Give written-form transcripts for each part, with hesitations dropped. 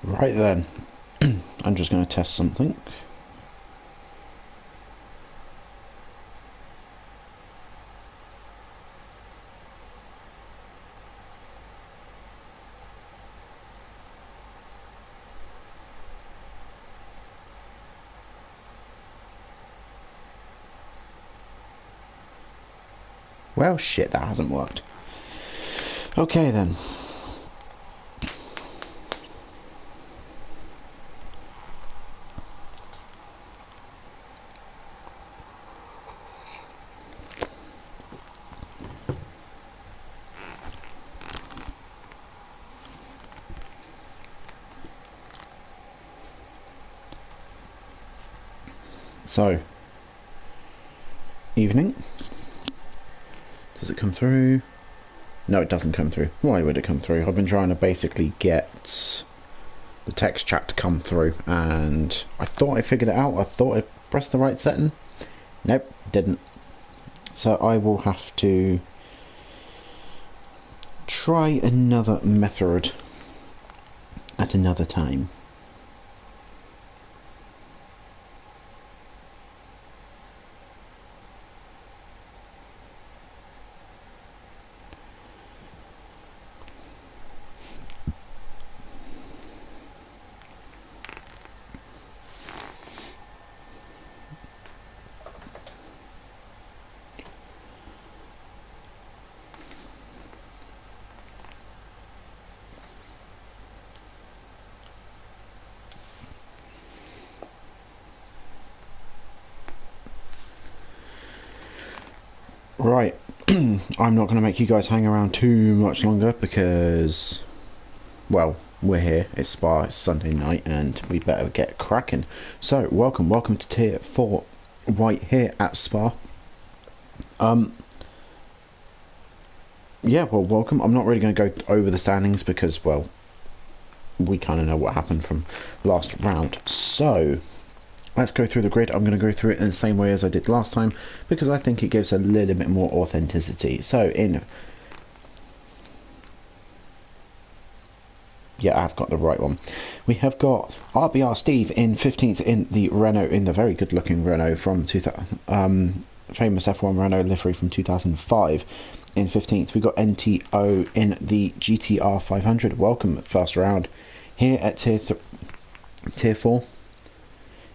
Right then, I'm just going to test something. Well, shit, that hasn't worked. Okay then. So, evening. Does it come through? No, it doesn't come through. Why would it come through? I've been trying to basically get the text chat to come through, and I thought I figured it out. I thought I pressed the right setting. Nope, didn't. So I will have to try another method at another time. Right, I'm not going to make you guys hang around too much longer because, well, we're here, it's Spa, it's Sunday night, and we better get cracking. So, welcome to Tier 4 White here at Spa. Yeah, well, welcome. I'm not really going to go over the standings because, well, we kind of know what happened from last round. So, let's go through the grid. I'm going to go through it in the same way as I did last time because I think it gives a little bit more authenticity. So yeah, I've got the right one. We have got RBR Steve in 15th in the Renault, in the very good looking Renault from famous F1 Renault livery from 2005. In 15th we got NTO in the GTR 500. Welcome, first round here at tier 4.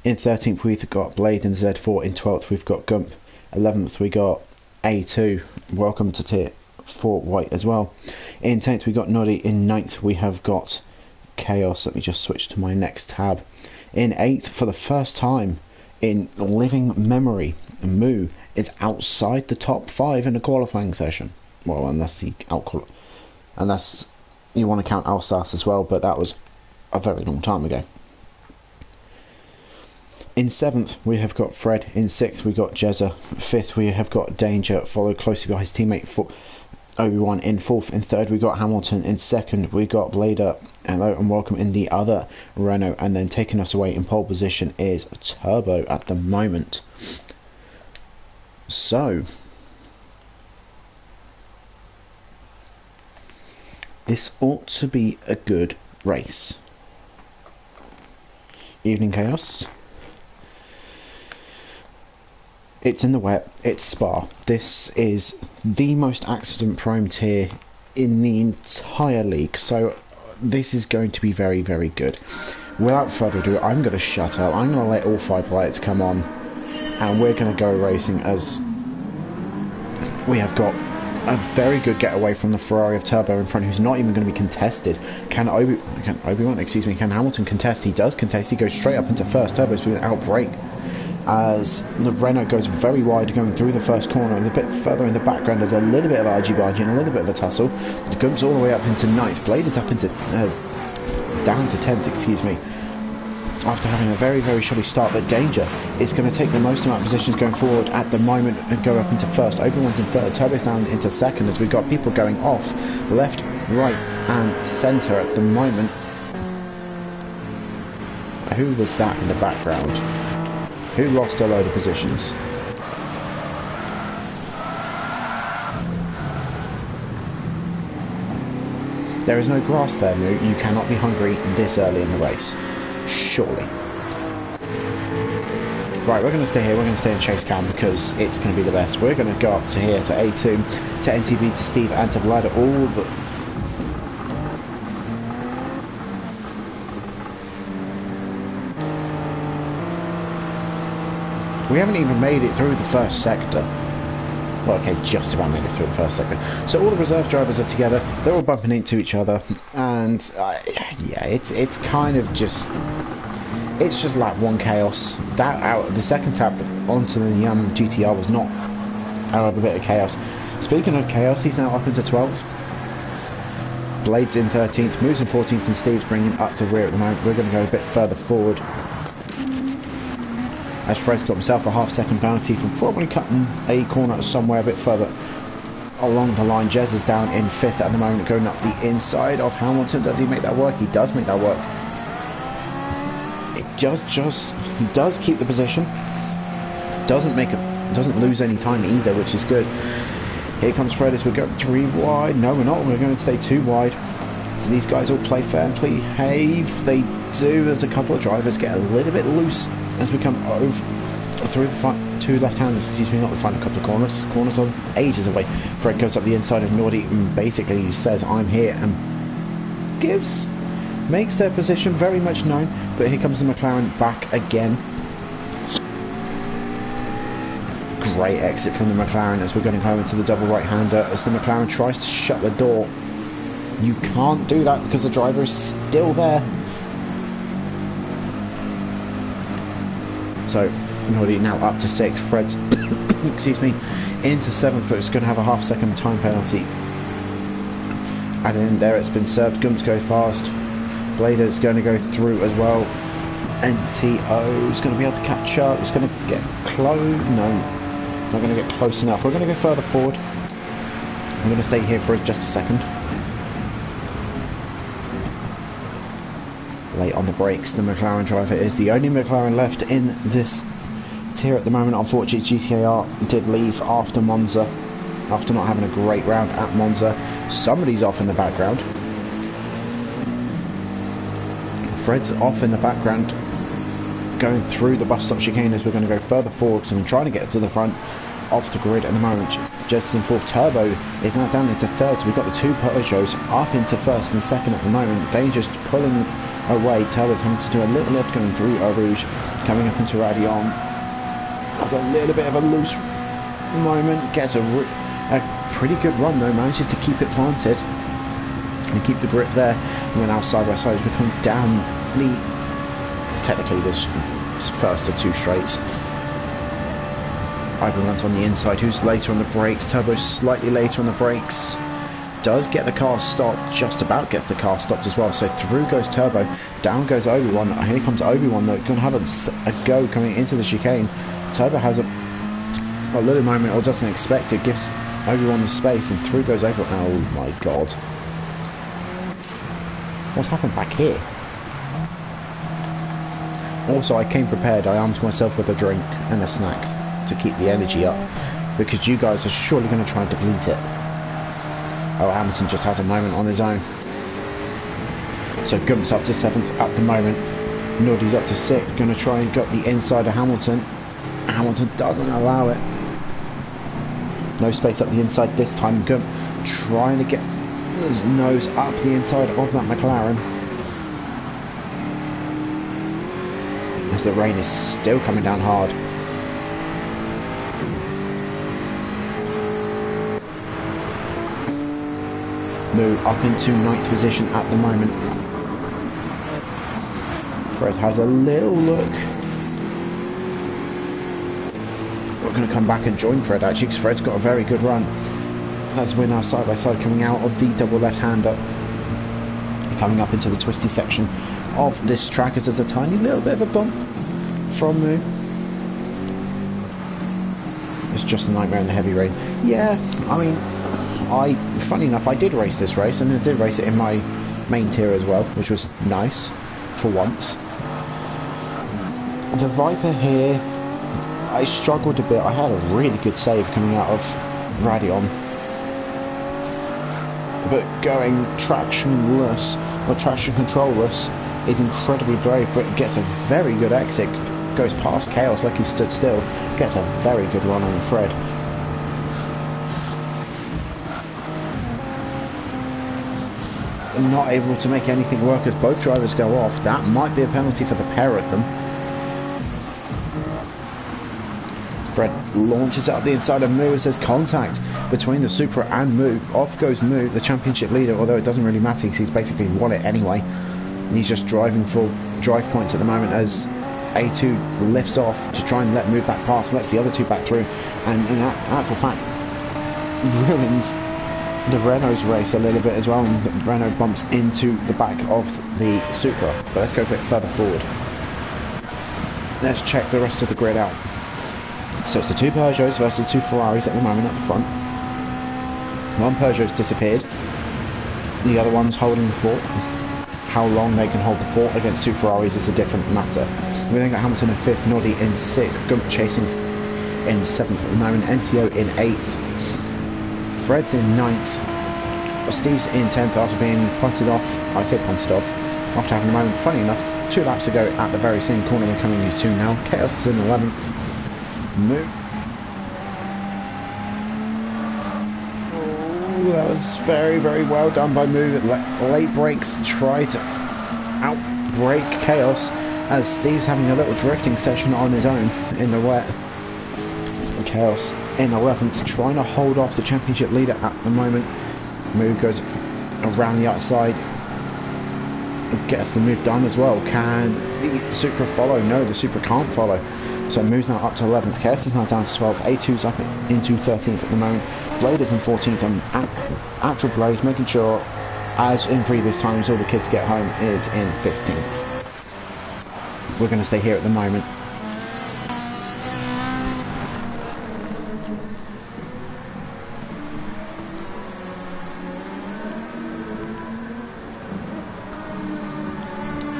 In 13th we've got Blade in the Z4. In 12th we've got Gump. 11th we got A2. Welcome to Tier 4 White as well. In 10th we got Noddy. In 9th we have got Chaos. Let me just switch to my next tab. In 8th, for the first time in living memory, Moo is outside the top 5 in a qualifying session. Well, unless you want to count Alsace as well, but that was a very long time ago. In 7th we have got Fred. In 6th we got Jezza. 5th we have got Danger, followed closely by his teammate Obi-Wan. In 4th and 3rd we got Hamilton. In 2nd we got Blader. Hello and welcome in the other Renault. And then taking us away in pole position is Turbo at the moment. So this ought to be a good race. Evening Chaos. It's in the wet, it's Spa. This is the most accident prone tier in the entire league, so this is going to be very, very good. Without further ado, I'm going to shut up, I'm going to let all 5 lights come on, and we're going to go racing as we have got a very good getaway from the Ferrari of Turbo in front, who's not even going to be contested. Can Hamilton contest? He does contest, he goes straight up into first. Turbo's without brake, as the Renault goes very wide going through the first corner, and a bit further in the background there's a little bit of argy-bargy and a little bit of a tussle. The Gump's all the way up into 9th, Blade is up into down to 10th, excuse me, after having a very, very shoddy start. But Danger is going to take the most amount of positions going forward at the moment and go up into first. Obi-Wan's in 3rd, Turbo's down into 2nd, as we've got people going off left, right and centre at the moment. Who was that in the background? Who lost a load of positions? There is no grass there, Moo. You cannot be hungry this early in the race. Surely. Right, we're going to stay here. We're going to stay in chase cam because it's going to be the best. We're going to go up to here to A2, to NTB, to Steve, and to Vlada. All the... We haven't even made it through the first sector. Well, okay, just about made it through the first sector. So all the reserve drivers are together. They're all bumping into each other, and yeah, it's kind of just. It's just like one chaos. That out the second tap onto the GTR was not out of a bit of chaos. Speaking of chaos, he's now up into 12th. Blade's in 13th, moves in 14th, and Steve's bringing up the rear at the moment. We're going to go a bit further forward. As Fred's got himself a half-second penalty for probably cutting a corner somewhere a bit further along the line. Jez is down in 5th at the moment, going up the inside of Hamilton. Does he make that work? He does make that work. He does keep the position. Doesn't lose any time either, which is good. Here comes Fred as we're going 3 wide. No, we're not. We're going to stay 2 wide. Do these guys all play fair and behave? They do. There's a couple of drivers get a little bit loose as we come over through the 2 left-handers. Excuse me, not the final couple of corners. Corners are ages away. Fred goes up the inside of Nordy and basically says, "I'm here," and makes their position very much known. But here comes the McLaren back again. Great exit from the McLaren as we're going home into the double right-hander as the McLaren tries to shut the door. You can't do that because the driver is still there. So Nordy now up to 6th. Fred's excuse me, into 7th, but it's going to have a half-second time penalty added in there. It's been served. Gumps goes past. Blader's going to go through as well. NTO is going to be able to catch up. It's going to get close. No, not going to get close enough. We're going to go further forward. I'm going to stay here for just a second. Late on the brakes, the McLaren driver is the only McLaren left in this tier at the moment. Unfortunately, GTAR did leave after Monza, after not having a great round at Monza. Somebody's off in the background. Fred's off in the background, going through the bus stop chicane as we're going to go further forward because I'm trying to get to the front of the grid at the moment. Just in 4th. Turbo is now down into 3rd, so we've got the 2 Peugeots up into 1st and 2nd at the moment. Danger's pulling away. Turbo's having to do a little lift going through Eau Rouge, coming up into Radion. Has a little bit of a loose moment, gets a pretty good run though, manages to keep it planted and keep the grip there. And we're now side by side as we come down technically this first of 2 straights. Ivan runs on the inside, who's later on the brakes. Turbo slightly later on the brakes. Does get the car stopped, just about gets the car stopped as well. So through goes Turbo, down goes Obi-Wan. Here comes Obi-Wan though, going to have a go coming into the chicane. Turbo has a little moment, or doesn't expect it, gives Obi-Wan the space, and through goes Obi-Wan. Oh my god. What's happened back here? Also, I came prepared. I armed myself with a drink and a snack to keep the energy up, because you guys are surely going to try and deplete it. Oh, Hamilton just has a moment on his own. So Gump's up to 7th at the moment. Nordy's up to 6th, going to try and get the inside of Hamilton. Hamilton doesn't allow it. No space up the inside this time. Gump trying to get his nose up the inside of that McLaren. As the rain is still coming down hard. Move up into 9th position at the moment. Fred has a little look. We're going to come back and join Fred actually, because Fred's got a very good run. As we're now side by side coming out of the double left-hander, coming up into the twisty section of this track, as there's a tiny little bit of a bump from the... It's just a nightmare in the heavy rain. Yeah, I mean, funny enough, I did race this race, and I did race it in my main tier as well, which was nice for once. The Viper here, I struggled a bit. I had a really good save coming out of Radion. but going tractionless or traction controlless is incredibly brave. But gets a very good exit, goes past Chaos like he stood still, gets a very good run on Fred. Not able to make anything work as both drivers go off. That might be a penalty for the pair of them. Fred launches out the inside of Moo as there's contact between the Supra and Moo. Off goes Moo, the championship leader, although it doesn't really matter because he's basically won it anyway. He's just driving for drive points at the moment as A2 lifts off to try and let Moo back past, lets the other two back through, and in actual fact ruins the Renault's race a little bit as well, and the Renault bumps into the back of the Supra. But let's go a bit further forward. Let's check the rest of the grid out. So it's the two Peugeots versus two Ferraris at the moment at the front. One Peugeot's disappeared, the other one's holding the fort. How long they can hold the fort against two Ferraris is a different matter. We then got Hamilton in 5th, Noddy in 6th, Gump chasing in 7th at the moment, NTO in 8th. Fred's in 9th, Steve's in 10th after being punted off. I say punted off, after having a moment. Funny enough, 2 laps ago at the very same corner they're coming into now. Chaos is in 11th. Moo. Oh, that was very, very well done by Moo. Late brakes try to outbrake Chaos as Steve's having a little drifting session on his own in the wet. Chaos in 11th, trying to hold off the championship leader at the moment. Moo goes around the outside, gets the move done as well. Can the Supra follow? No, the Supra can't follow. So Moo's now up to 11th. Chaos is now down to 12th. A2's up into 13th at the moment. Blade is in 14th, and actual Blade, making sure, as in previous times, all the kids get home, is in 15th. We're going to stay here at the moment.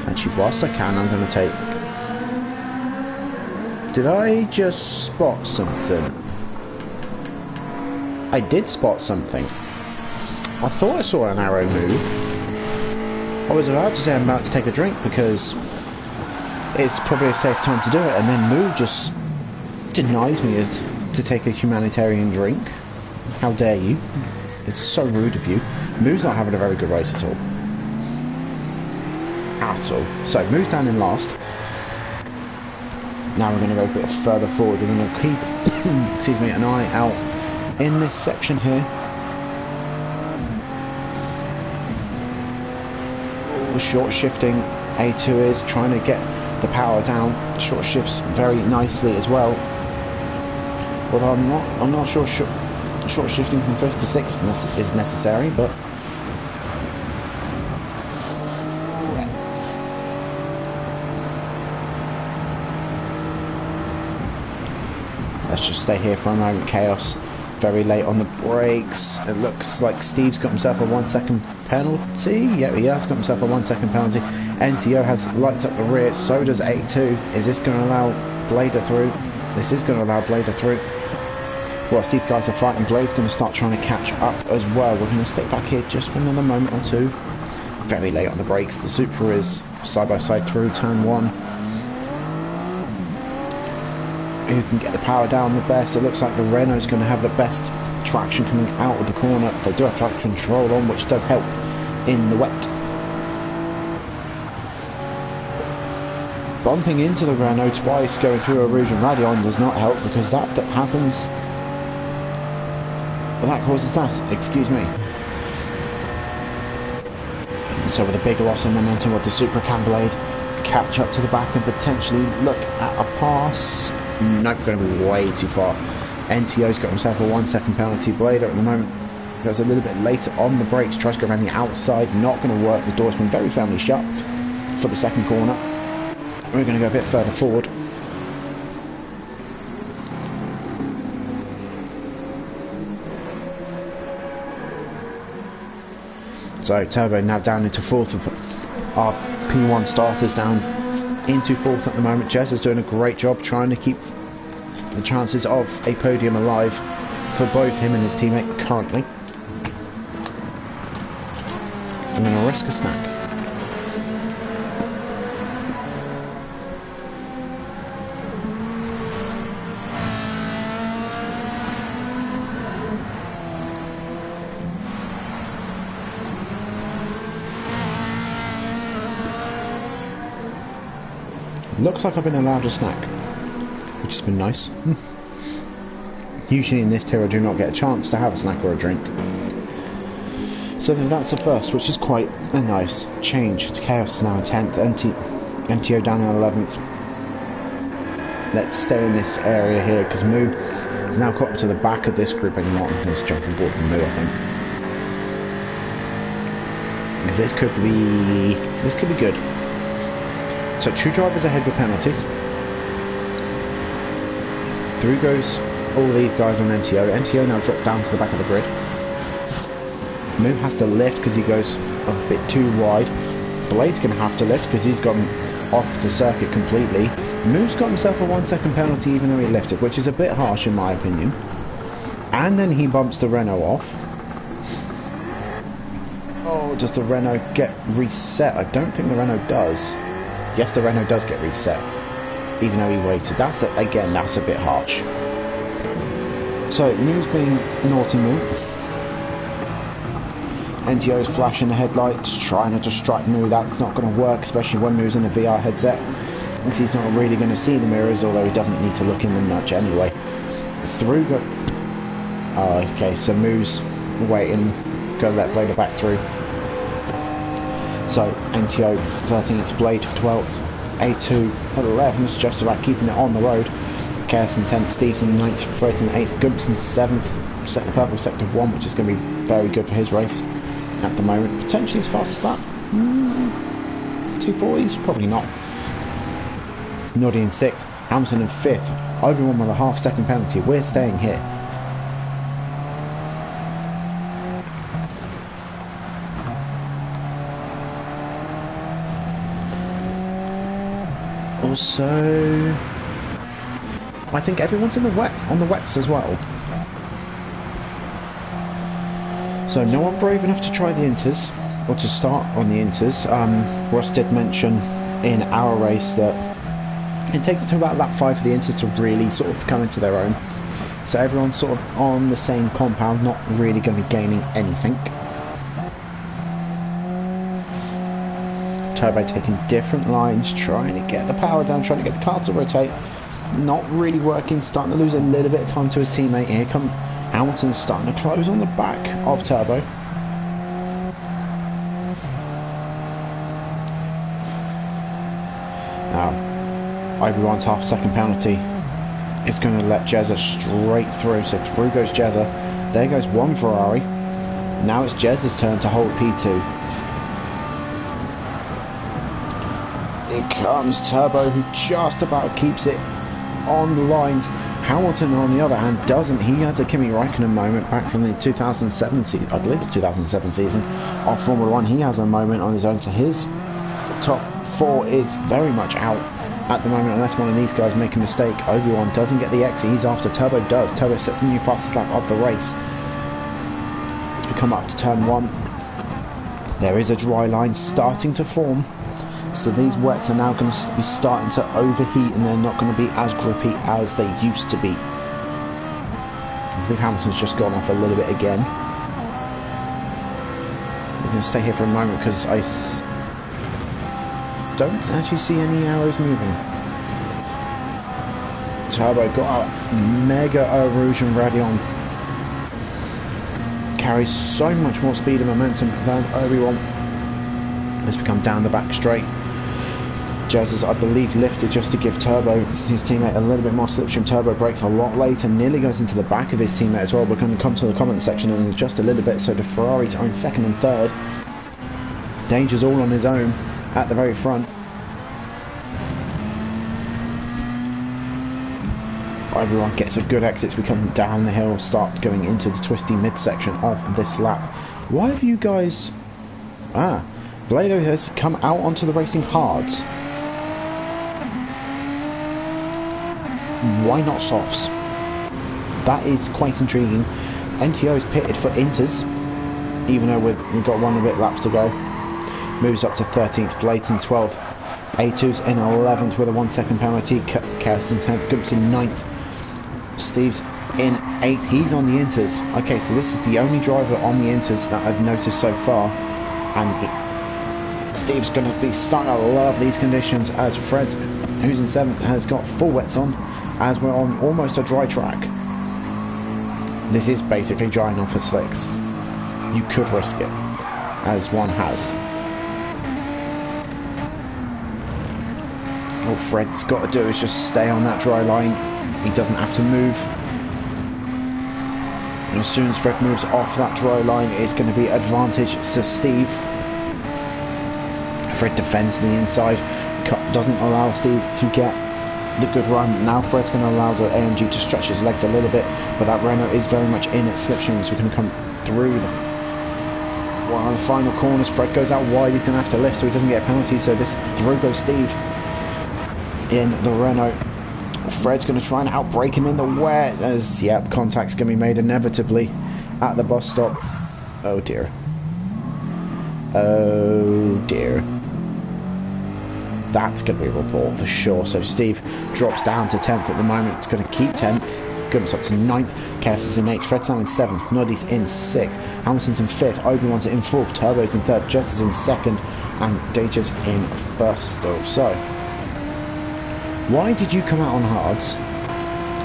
Actually, whilst I can, I'm going to take... Did I just spot something? I did spot something. I thought I saw an Aero move. I was about to say I'm about to take a drink because it's probably a safe time to do it, and then Moo just denies me to take a humanitarian drink. How dare you? It's so rude of you. Moo's not having a very good race at all. At all. So Moo's down in last. Now we're going to go a bit further forward. We're going to keep excuse me, an eye out in this section here. Short shifting, A2 is trying to get the power down. Short shifts very nicely as well. Although I'm not sure short shifting from 5th to 6th is necessary, but let's just stay here for a moment. Chaos very late on the brakes. It looks like Steve's got himself a 1 second penalty. Yeah, he has got himself a 1 second penalty. NTO has lights up the rear, so does A2. Is this going to allow Blader through? This is going to allow Blader through. Whilst these guys are fighting, Blade's going to start trying to catch up as well. We're going to stay back here just for another moment or two. Very late on the brakes. The Supra is side by side through turn 1. Who can get the power down the best? It looks like the Renault's going to have the best traction coming out of the corner. They do have traction control on, which does help in the wet. Bumping into the Renault twice, going through a Rouge and Radion does not help, because that happens. Well, that causes that. Excuse me. So with a big loss in momentum with the Supra Cam Blade, catch up to the back and potentially look at a pass. Nope, going to be way too far. NTO's got himself a 1 second penalty. Blader at the moment goes a little bit later on the brakes, tries to go around the outside, not going to work. The door's been very firmly shut for the second corner. We're going to go a bit further forward. So Turbo now down into 4th. Our P1 starters down into 4th at the moment. Jess is doing a great job trying to keep the chances of a podium alive for both him and his teammate currently. I'm going to risk a snack. Looks like I've been allowed a snack, which has been nice. Usually in this tier I do not get a chance to have a snack or a drink. So that's the first, which is quite a nice change. Chaos is now in 10th, NTO down in 11th. Let's stay in this area here, because Moo is now caught up to the back of this group anymore. I'm going to jump on board with Moo, I think. Because this could be good. So 2 drivers ahead with penalties. Through goes all these guys on NTO. NTO now dropped down to the back of the grid. Moo has to lift because he goes a bit too wide. Blade's going to have to lift because he's gone off the circuit completely. Moo's got himself a 1 second penalty even though he lifted, which is a bit harsh in my opinion. And then he bumps the Renault off. Oh, does the Renault get reset? I don't think the Renault does. Yes, the Renault does get reset, even though he waited. Again, that's a bit harsh. So, Moo's being naughty Moo. NTO's flashing the headlights, trying to distract Moo. That's not going to work, especially when Moo's in a VR headset, because he's not really going to see the mirrors, although he doesn't need to look in them much anyway. Through go... Oh, okay, so Moo's waiting. Go let Blader back through. So, NTO 13th, Blade 12th, A2 11th, just about keeping it on the road. Chaos in 10th, Steve's in 9th, Fred in 8th, Gumps in 7th, purple sector 1, which is going to be very good for his race at the moment. Potentially as fast as that. 240s? Probably not. Noddy in 6th, Hamilton in 5th, Obi-Wan with a ½ second penalty. We're staying here. Also, I think everyone's on the wets as well. So no one brave enough to try the inters, or to start on the inters. Ross did mention in our race that it takes until about lap 5 for the inters to really sort of come into their own. So everyone's sort of on the same compound, not really going to be gaining anything. Turbo taking different lines, trying to get the power down, trying to get the car to rotate. Not really working, starting to lose a little bit of time to his teammate. Here come Hamilton starting to close on the back of Turbo. Now, Obi-Wan's ½ second penalty is going to let Jezza straight through. So through goes Jezza. There goes one Ferrari. Now it's Jezza's turn to hold P2. Here comes Turbo, who just about keeps it on the lines. Hamilton, on the other hand, doesn't. He has a Kimi Räikkönen moment back from the 2007 season, I believe it's 2007 season, of Formula 1. He has a moment on his own, so his top 4 is very much out at the moment, unless one of these guys make a mistake. Obi-Wan doesn't get the exit, he's after. Turbo does. Turbo sets the new fastest lap of the race. As we come up to turn 1, there is a dry line starting to form. So these wets are now going to be starting to overheat, and they're not going to be as grippy as they used to be. I think Hamilton's just gone off a little bit again. We're going to stay here for a moment because I don't actually see any arrows moving. Turbo got a mega Rouge and Radion. Carries so much more speed and momentum than Obi-Wan. Let's become down the back straight. Jezza's, I believe, lifted just to give Turbo, his teammate, a little bit more slipstream. Turbo brakes a lot later, nearly goes into the back of his teammate as well. We're going to come to the comment section and adjust a little bit so the Ferrari's own second and third. Danger's all on his own at the very front. Everyone gets a good exit. We come down the hill, start going into the twisty midsection of this lap. Why have you guys... Blado has come out onto the racing hards. Why not softs? That is quite intriguing. NTO is pitted for inters. even though we've got 1 bit laps to go. Moves up to 13th, Blayton 12th, A2's in 11th with a 1 second penalty, Chaos in 10th, Gumps in 9th, Steve's in 8th, he's on the inters. Okay, so this is the only driver on the inters that I've noticed so far, and Steve's going to be starting to love these conditions as Fred, who's in 7th, has got full wets on, as we're on almost a dry track. This is basically drying off for slicks. You could risk it, as one has. All Fred's got to do is just stay on that dry line. He doesn't have to move. And as soon as Fred moves off that dry line, it's going to be advantage to Steve. Fred defends the inside, doesn't allow Steve to get the good run. Now Fred's going to allow the AMG to stretch his legs a little bit, but that Renault is very much in its slipstream, so we're going to come through one of the final corners. Fred goes out wide, he's going to have to lift so he doesn't get a penalty, so this through goes Steve in the Renault. Fred's going to try and outbrake him in the wet, as yep, contact's going to be made inevitably at the bus stop. Oh dear. Oh dear. That's going to be a report for sure. So Steve drops down to 10th at the moment. It's going to keep 10th. Gumps up to 9th. Chaos is in 8th. Fred's now in 7th. Noddy's in 6th. Hamilton's in 5th. Obi-Wan's in 4th. Turbo's in 3rd. Jess is in 2nd. And Danger's in 1st still. So, why did you come out on hards?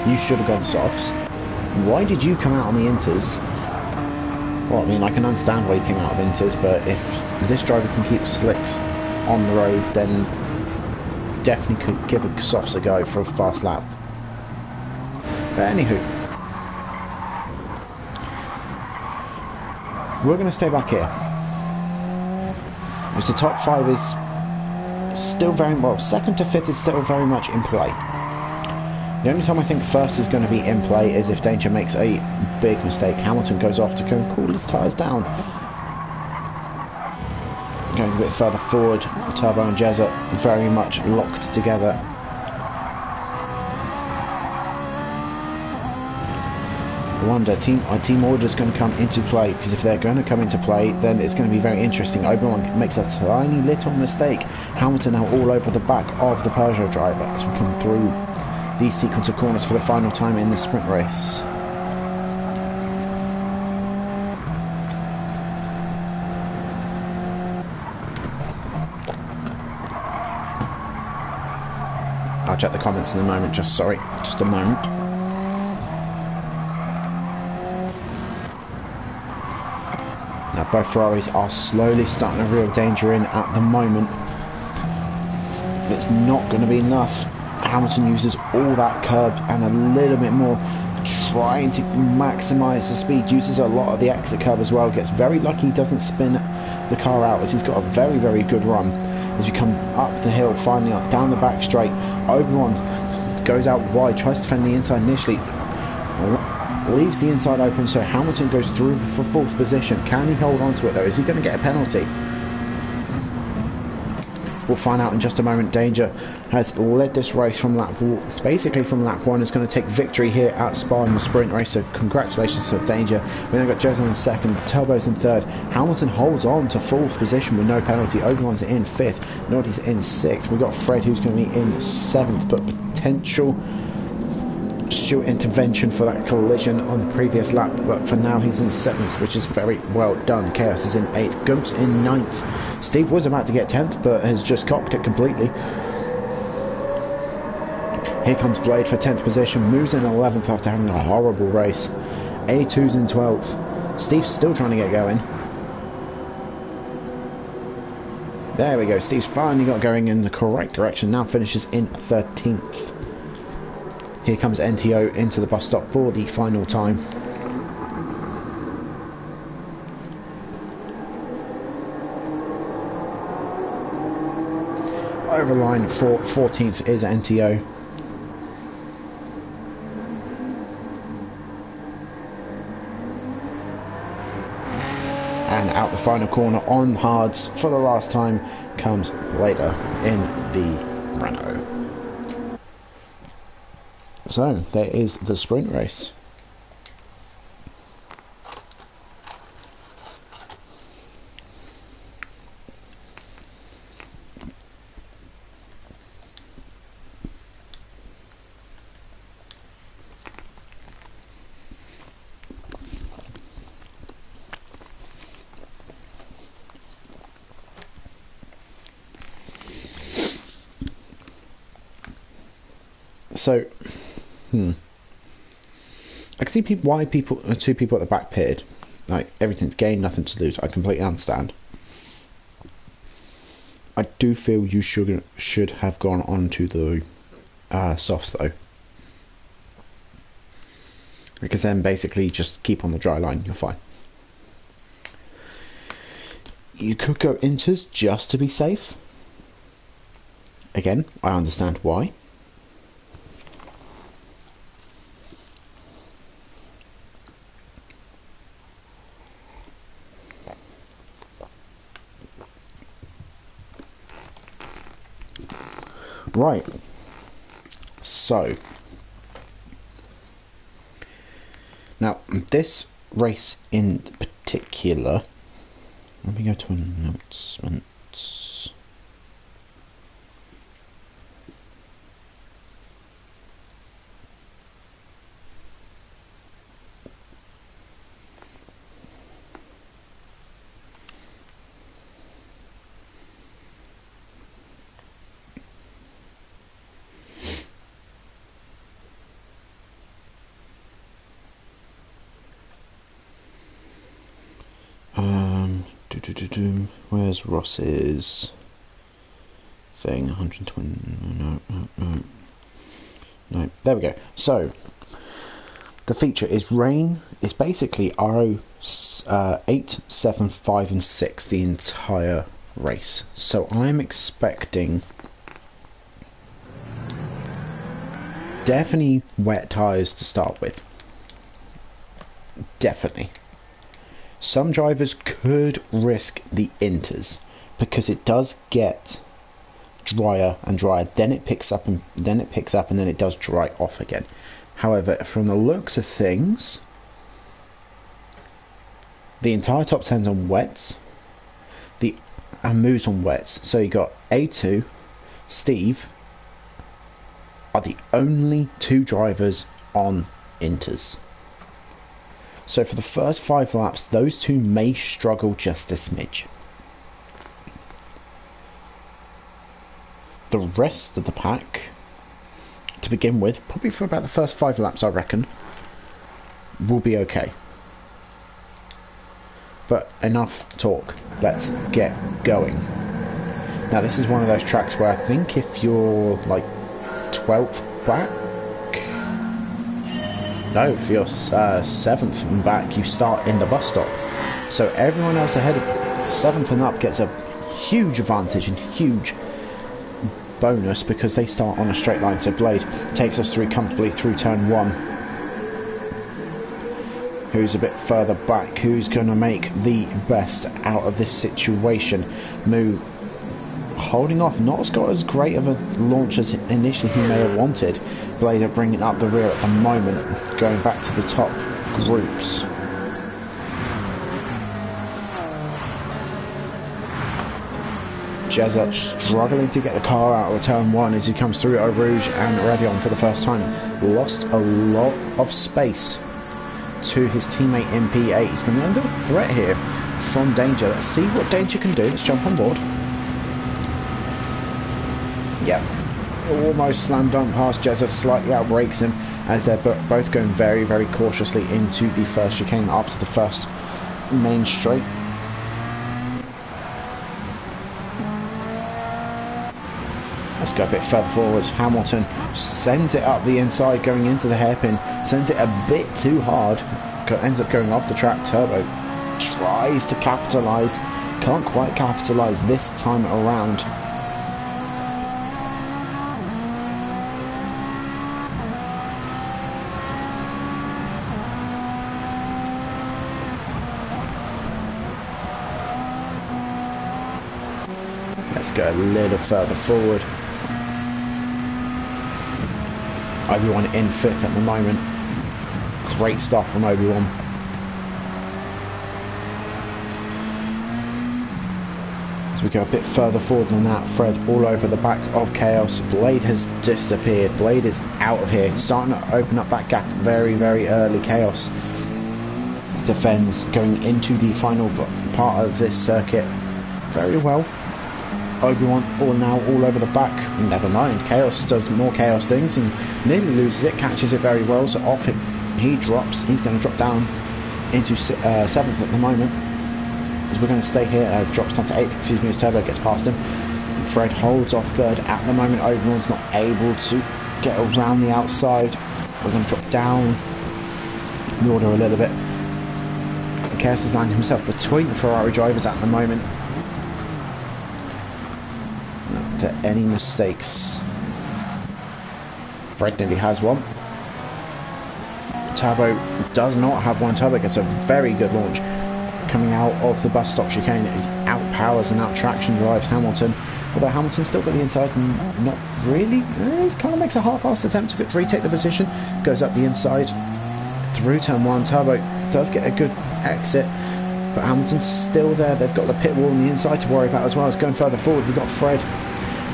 You should have gone softs. Why did you come out on the inters? Well, I mean, I can understand why you came out of inters, but if this driver can keep slicks on the road, then definitely could give a softs a go for a fast lap. But anywho, we're going to stay back here, because the top 5 is still very well. 2nd to 5th is still very much in play. The only time I think 1st is going to be in play is if Danger makes a big mistake. Hamilton goes off to go and cool his tyres down. Going a bit further forward, Turbo and Jez are very much locked together. I wonder, team order is going to come into play, because if they're going to come into play, then it's going to be very interesting. Obi-Wan makes a tiny little mistake. Hamilton now all over the back of the Peugeot driver as we come through these sequence of corners for the final time in this sprint race. I'll check the comments in a moment, just a moment. Now both Ferraris are slowly starting to reel Danger in at the moment. It's not going to be enough. Hamilton uses all that curb and a little bit more, trying to maximise the speed, uses a lot of the exit curb as well, gets very lucky he doesn't spin the car out, as he's got a very, very good run. As we come up the hill, finally down the back straight, Obi-Wan goes out wide, tries to defend the inside initially, leaves the inside open, so Hamilton goes through for 4th position. Can he hold on to it though? Is he going to get a penalty? We'll find out in just a moment. Danger has led this race from basically from lap 1. Is going to take victory here at Spa in the sprint race, so congratulations to Danger. We then got Joseph in 2nd, Turbo's in 3rd. Hamilton holds on to 4th position with no penalty. Obi-Wan's in 5th, Noddy's in 6th. We've got Fred, who's going to be in 7th, but potential Stewart intervention for that collision on the previous lap, but for now he's in 7th, which is very well done. Chaos is in 8th, Gumps in 9th. Steve was about to get 10th, but has just cocked it completely. Here comes Blade for 10th position, moves in 11th after having a horrible race. A2's in 12th. Steve's still trying to get going. There we go, Steve's finally got going in the correct direction, now finishes in 13th. Here comes NTO into the bus stop for the final time. Over line for 14th is NTO. And out the final corner on hards for the last time comes later in the Renault. So, there is the sprint race. So, I can see why two people at the back pitted. Like, everything to gain, nothing to lose. I completely understand. I do feel you should have gone on to the softs though, because then basically just keep on the dry line, you're fine. You could go inters just to be safe. Again, I understand why. Right, so now this race in particular, let me go to announcements. Where's Ross's thing? 120. No. There we go. So the feature is rain. It's basically Aero 8, 7, 5, and 6 the entire race. So I'm expecting definitely wet tyres to start with. Definitely. Some drivers could risk the inters because it does get drier and drier. Then it picks up and then it does dry off again. However, from the looks of things, the entire top 10's on wets. And moves on wets. So you got A2, Steve are the only two drivers on inters. So for the first 5 laps, those two may struggle just a smidge. The rest of the pack, to begin with, probably for about the first 5 laps, I reckon, will be okay. But enough talk. Let's get going. Now, this is one of those tracks where I think if you're like 12th back, no, if you're 7th and back, you start in the bus stop. So everyone else ahead of 7th and up gets a huge advantage and huge bonus because they start on a straight line. So Blade takes us through comfortably through turn 1. Who's a bit further back? Who's going to make the best out of this situation? Moo holding off, not got as great of a launch as initially he may have wanted. Blade are bringing up the rear at the moment, going back to the top groups. Jezza struggling to get the car out of turn 1 as he comes through Eau Rouge, and Ravion for the first time lost a lot of space to his teammate in P8. He's going to be under threat here from Danger. Let's see what Danger can do. Let's jump on board. Yep, almost slam dunk past Jezza, slightly outbrakes him as they're both going very, very cautiously into the first chicane after the first main straight. Let's go a bit further forward. Hamilton sends it up the inside going into the hairpin, sends it a bit too hard, ends up going off the track. Turbo tries to capitalise, can't quite capitalise this time around. Let's go a little further forward. Obi-Wan in 5th at the moment. Great stuff from Obi-Wan. As we go a bit further forward than that, Fred all over the back of Chaos. Blade has disappeared. Blade is out of here. Starting to open up that gap very, very early. Chaos defends going into the final part of this circuit very well. Obi-Wan all over the back. Never mind, Chaos does more Chaos things and nearly loses it, catches it very well, so off it he drops. He's going to drop down into 7th at the moment, as we're going to stay here. Drops down to 8th, excuse me, as Turbo gets past him. Fred holds off 3rd at the moment. Obi-Wan's not able to get around the outside. We're going to drop down the order a little bit. Chaos is landing himself between the Ferrari drivers at the moment. Not to any mistakes. Fred nearly has one. Turbo does not have one. Turbo gets a very good launch coming out of the bus stop chicane. It outpowers and out-traction drives Hamilton. Although Hamilton's still got the inside, and not really. He kind of makes a half-assed attempt to retake the position. Goes up the inside through turn 1. Turbo does get a good exit, but Hamilton's still there. They've got the pit wall on the inside to worry about as well. As going further forward, we've got Fred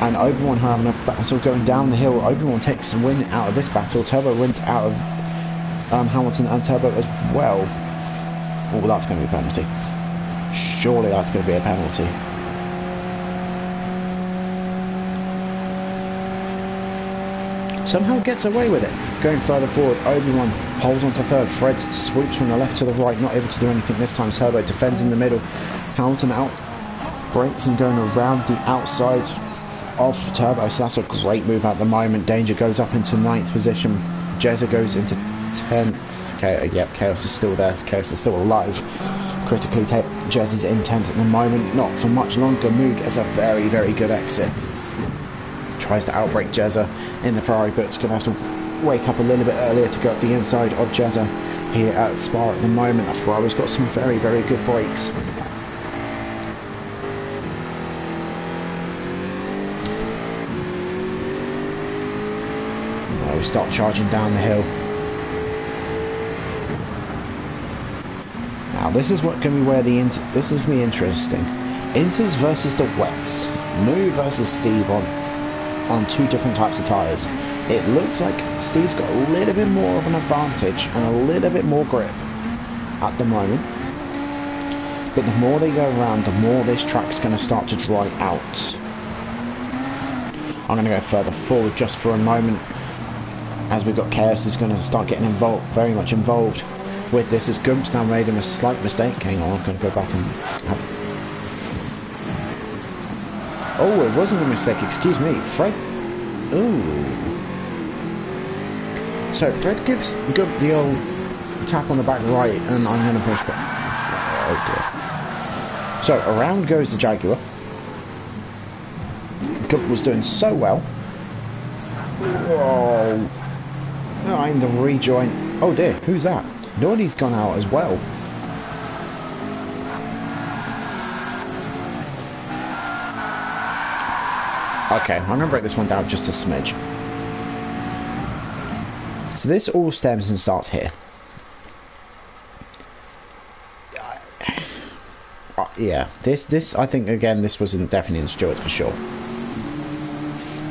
and Obi-Wan having a battle going down the hill. Obi-Wan takes the win out of this battle. Turbo wins out of Hamilton and Turbo as well. Oh, that's going to be a penalty. Surely that's going to be a penalty. Somehow gets away with it. Going further forward, Obi-Wan holds on to 3rd. Fred swoops from the left to the right, not able to do anything this time. Turbo defends in the middle. Hamilton out breaks and going around the outside of Turbo, so that's a great move at the moment. Danger goes up into 9th position. Jezza goes into 10th. Okay, yep, Chaos is still there. Chaos is still alive. Critically, Jezza's in 10th at the moment. Not for much longer. Moog gets a very, very good exit. Tries to outbrake Jezza in the Ferrari, but it's going to have to wake up a little bit earlier to go up the inside of Jezza here at Spa at the moment. The Ferrari's got some very, very good brakes. We start charging down the hill. Now this is what can be where the this is going to be interesting. Inters versus the wets. Moo versus Steve on 2 different types of tyres. It looks like Steve's got a little bit more of an advantage and a little bit more grip at the moment. But the more they go around, the more this track's going to start to dry out. I'm going to go further forward just for a moment, as we've got Chaos is going to start getting involved, very much involved with this, as Gumps now made him a slight mistake. Hang on, I'm going to go back and have... Oh, it wasn't a mistake, excuse me. Fred... Ooh. So, Fred gives Gump the old tap on the back right, and I'm going to push back. Oh dear. So, around goes the Jaguar. Gump was doing so well. Whoa. Behind the rejoin. Oh dear, who's that? Nordy's gone out as well. Okay, I'm going to break this one down just a smidge. So this all stems and starts here. Yeah, this I think again this was definitely in the stewards for sure.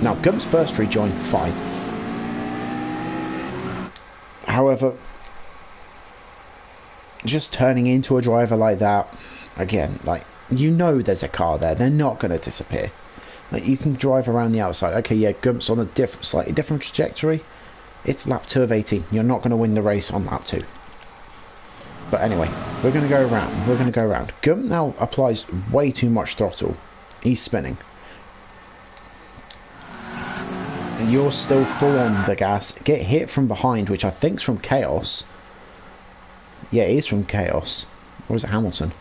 Now Gump's first rejoin, fine. However, just turning into a driver like that, again, like, you know there's a car there, they're not going to disappear. Like, you can drive around the outside. Okay, yeah, Gump's on a slightly different trajectory. It's lap 2 of 18. You're not going to win the race on lap 2. But anyway, we're going to go around. We're going to go around. Gump now applies way too much throttle. He's spinning. And you're still full on the gas. Get hit from behind, which I think's from Chaos. Yeah, it is from Chaos. Or is it Hamilton?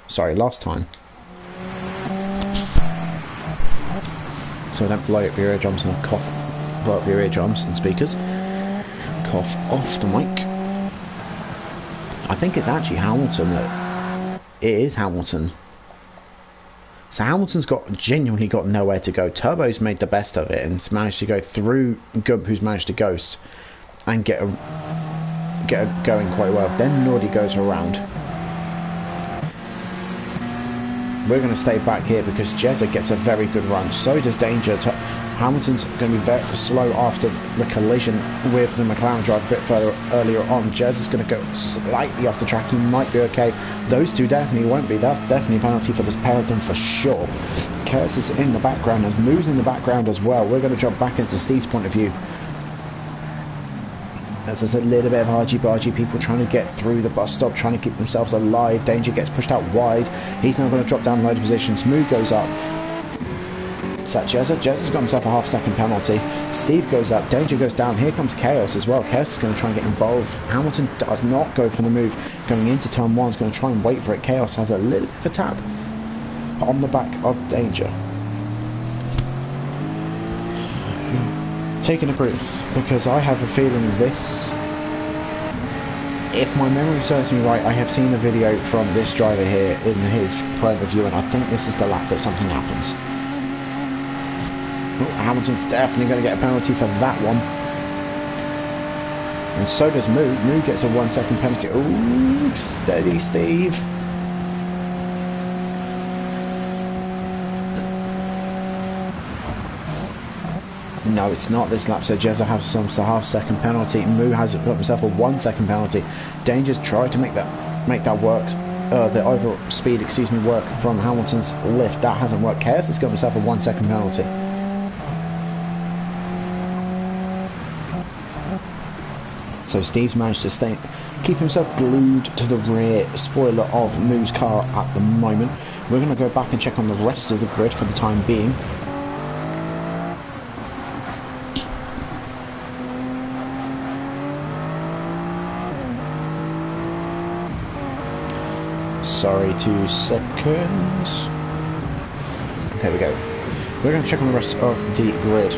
Sorry, last time. So don't blow up your eardrums and cough. Blow up your eardrums and speakers. Cough off the mic. I think it's actually Hamilton that... It is Hamilton. So Hamilton's genuinely got nowhere to go. Turbo's made the best of it and managed to go through Gump, who's managed to ghost and get going quite well. Then Nordy goes around. We're going to stay back here because Jezza gets a very good run. So does Danger. Hamilton's going to be very slow after the collision with the McLaren driver a bit further earlier on. Jezza's going to go slightly off the track. He might be okay. Those two definitely won't be. That's definitely a penalty for the pair of them for sure. Curtis is in the background and moves in the background as well. We're going to drop back into Steve's point of view. As there's a little bit of argy-bargy, people trying to get through the bus stop, trying to keep themselves alive. Danger gets pushed out wide. He's now going to drop down load of positions. Moog goes up. Is that Jezza? Jezza's got himself a half-second penalty. Steve goes up. Danger goes down. Here comes Chaos as well. Chaos is going to try and get involved. Hamilton does not go for the move. Going into turn 1 is going to try and wait for it. Chaos has a little bit of a tap on the back of Danger. Taking a breath, because I have a feeling this, if my memory serves me right, I have seen a video from this driver here in his point of view, and I think this is the lap that something happens. Oh, Hamilton's definitely going to get a penalty for that one. And so does Moog. Moog gets a 1 second penalty. Ooh, steady Steve. No, it's not this lap, so Jezza has some half-second penalty. Moo has got himself a 1 second penalty. Danger's tried to make that work, the over speed, work from Hamilton's lift. That hasn't worked. Chaos has got himself a 1 second penalty. So Steve's managed to keep himself glued to the rear spoiler of Moo's car at the moment. We're going to go back and check on the rest of the grid for the time being. Sorry, 2 seconds. There we go. We're going to check on the rest of the grid.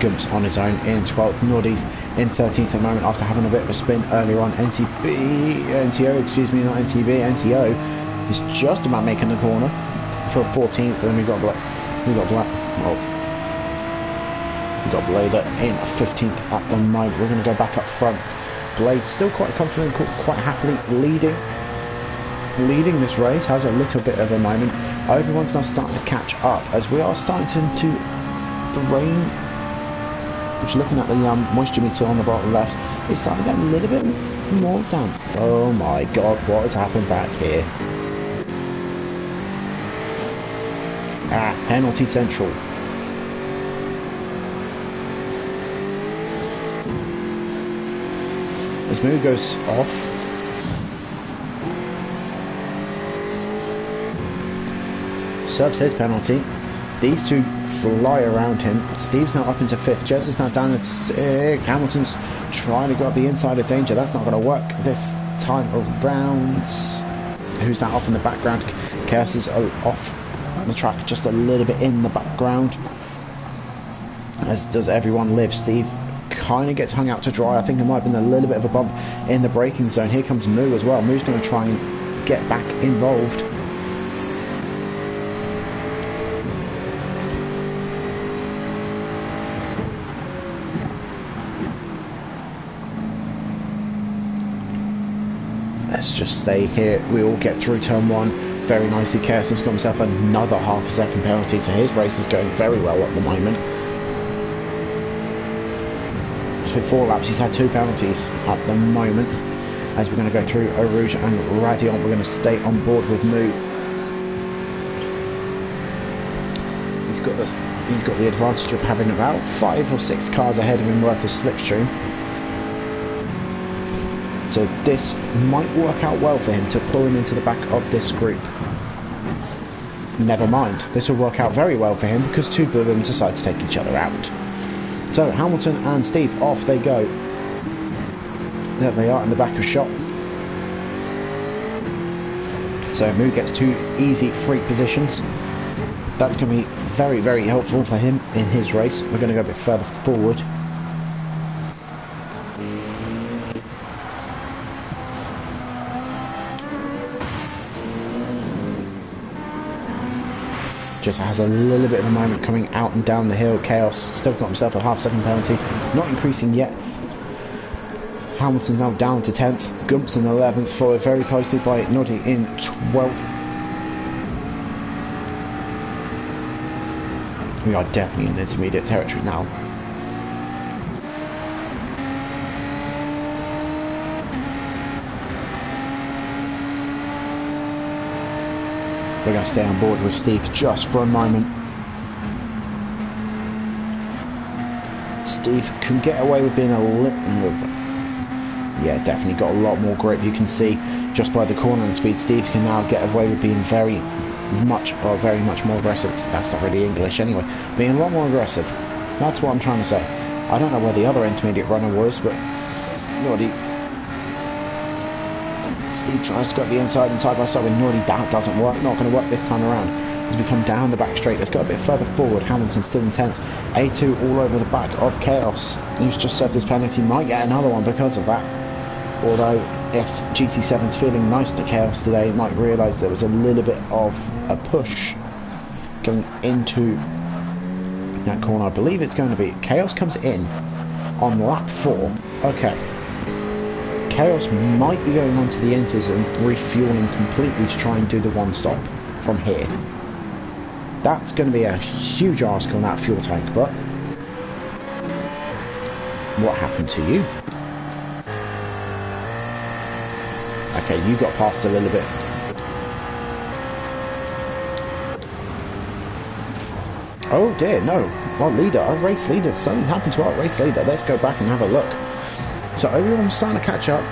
Gumps on his own in 12th. Nordy's in 13th at the moment after having a bit of a spin earlier on. NTO, is just about making the corner for 14th. And then we got Blade in 15th at the moment. We're going to go back up front. Blade still quite confident, quite happily leading this race. Has a little bit of a moment. Everyone's now starting to catch up as we are starting to the rain. Just looking at the moisture meter on the bottom left, it's starting to get a little bit more damp. Oh my god, what has happened back here? Penalty central. As Moo goes off, serves his penalty. These two fly around him. Steve's now up into 5th. Jez is now down at 6th. Hamilton's trying to go up the inside of Danger. That's not going to work this time around. Who's that off in the background? Chaos is off the track just a little bit in the background, as does everyone live. Steve kind of gets hung out to dry. I think there might have been a little bit of a bump in the braking zone. Here comes Moo as well. Moo's going to try and get back involved. Let's just stay here. We all get through turn 1 very nicely. Chaos has got himself another half a second penalty, so his race is going very well at the moment. So 4 laps, he's had 2 penalties at the moment. As we're going to go through Rouge and Radiant, we're going to stay on board with Moo. He's got the advantage of having about 5 or 6 cars ahead of him worth of slipstream. So this might work out well for him to pull him into the back of this group. Never mind, this will work out very well for him because 2 of them decide to take each other out. So Hamilton and Steve, off they go. There they are in the back of shot. So Moo gets 2 easy free positions. That's going to be very, very helpful for him in his race. We're going to go a bit further forward. Just has a little bit of a moment coming out and down the hill. Chaos still got himself a half-second penalty, not increasing yet. Hamilton's now down to 10th. Gump's in 11th, followed very closely by Noddy in 12th. We are definitely in intermediate territory now. We're going to stay on board with Steve just for a moment. Steve can get away with being a little... Yeah, definitely got a lot more grip. You can see just by the cornering speed, Steve can now get away with being very much more aggressive. That's not really English anyway. Being a lot more aggressive. That's what I'm trying to say. I don't know where the other intermediate runner was, but it's Nordy. Steve tries to go up the inside and side by side with Nordy. That doesn't work. Not going to work this time around. As we come down the back straight, let's go a bit further forward. Hamilton still in 10th. A2 all over the back of Chaos, who's just served his penalty. Might get another one because of that. Although, if GT7's feeling nice to Chaos today, he might realise there was a little bit of a push going into that corner. I believe it's going to be... Chaos comes in on lap 4. Okay. Chaos might be going onto the inters and refueling completely to try and do the one stop from here. That's going to be a huge ask on that fuel tank, but what happened to you? Okay, you got past a little bit. Oh dear, no. Our leader, our race leader, something happened to our race leader. Let's go back and have a look. So everyone's starting to catch up.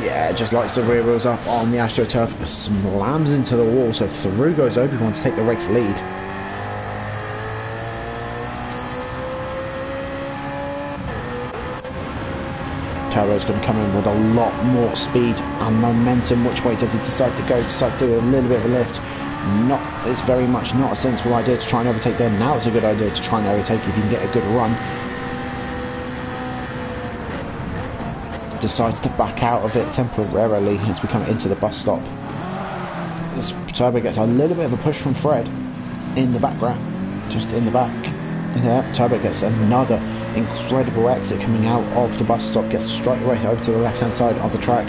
Yeah, just lights the rear wheels up on the AstroTurf, slams into the wall, so through goes Obi-Wan to take the race lead. Turbo's going to come in with a lot more speed and momentum. Which way does he decide to go? Decides to do a little bit of a lift. It's very much not a sensible idea to try and overtake them. Now it's a good idea to try and overtake if you can get a good run. Decides to back out of it temporarily as we come into the bus stop. This Turbo gets a little bit of a push from Fred in the background, just in the back. Yeah, Turbo gets another incredible exit coming out of the bus stop, gets straight away over to the left hand side of the track.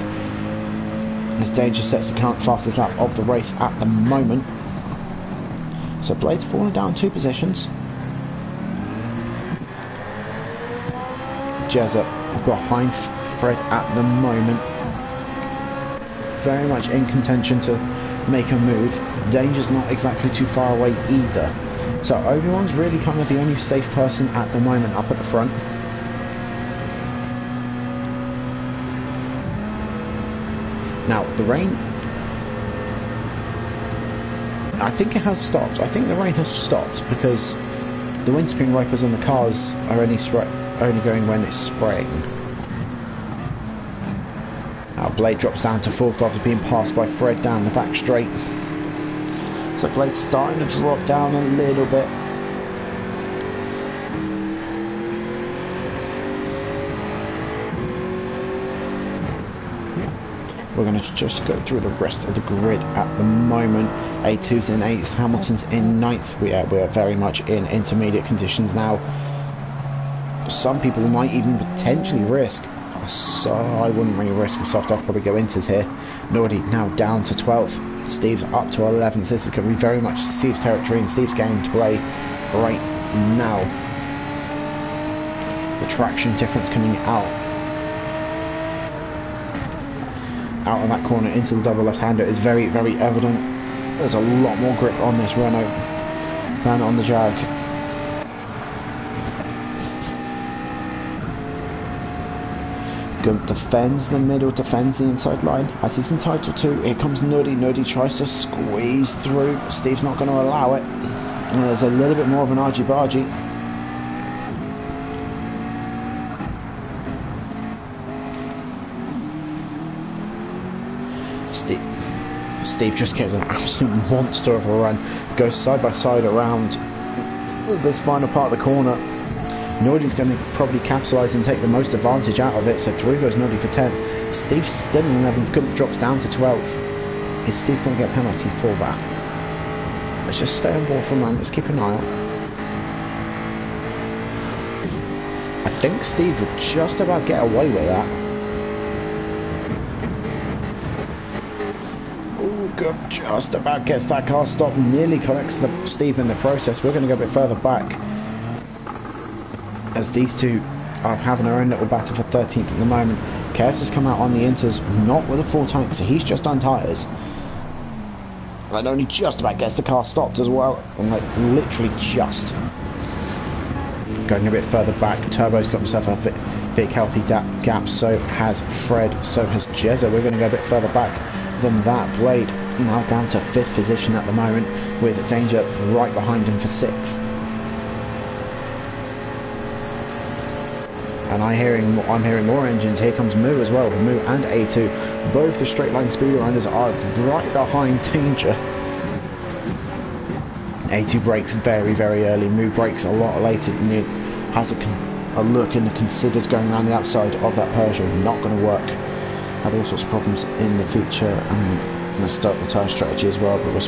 As Danger sets the current fastest lap of the race at the moment. So Blade's falling down 2 positions. Jezza behind Fred at the moment, very much in contention to make a move. Danger's not exactly too far away either, so Obi-Wan's really kind of the only safe person at the moment up at the front. Now the rain, I think it has stopped. I think the rain has stopped because the windscreen wipers on the cars are only going when it's spraying. Now Blade drops down to 4th after being passed by Fred down the back straight. So Blade's starting to drop down a little bit. We're going to just go through the rest of the grid at the moment. A2's in 8th, Hamilton's in 9th. We are very much in intermediate conditions now. Some people might even potentially risk, so I wouldn't really risk a soft. I'd probably go inters here. Nordy now down to 12th. Steve's up to 11th. This is going to be very much Steve's territory and Steve's game to play right now. The traction difference coming out of that corner into the double left-hander is very, very evident. There's a lot more grip on this Renault than on the Jag. Gump defends the middle, defends the inside line as he's entitled to. Here comes Nuddy. Nuddy tries to squeeze through. Steve's not going to allow it. And there's a little bit more of an argy-bargy. Steve just gets an absolute monster of a run. Goes side by side around this final part of the corner. Nordy's going to probably capitalise and take the most advantage out of it, so through goes Nordy for 10th. Steve's still in 11th, Gump drops down to 12th. Is Steve going to get a penalty for that? Let's just stay on board for a moment, let's keep an eye out. I think Steve would just about get away with that. Oh, good. Just about gets that car stopped. Nearly collects Steve in the process. We're going to go a bit further back, as these two are having their own little battle for 13th at the moment. Chaos has come out on the Inters, not with a full tank, so he's just on tyres. And only just about gets the car stopped as well. And like, literally just. Going a bit further back, Turbo's got himself a big healthy gap, so has Fred, so has Jezza. We're going to go a bit further back than that. Blade now down to 5th position at the moment, with Danger right behind him for 6th. And I'm hearing more engines. Here comes Moo as well. Moo and A2. Both the straight line speedrunners are right behind Danger. A2 brakes very, very early. Moo brakes a lot later. And has a look and considers going around the outside of that Peugeot. Not going to work. Had all sorts of problems in the feature and messed up the tyre strategy as well. But it was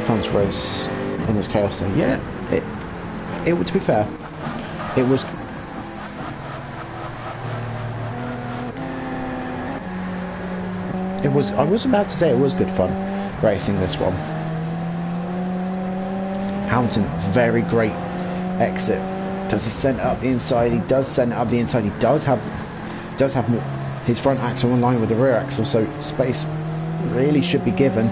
fun to race in this chaos. So yeah, it would, to be fair, it was. I was about to say it was good fun racing this one. Hamilton, very great exit. Does he send it up the inside? He does send it up the inside. He does have his front axle in line with the rear axle, so space really should be given.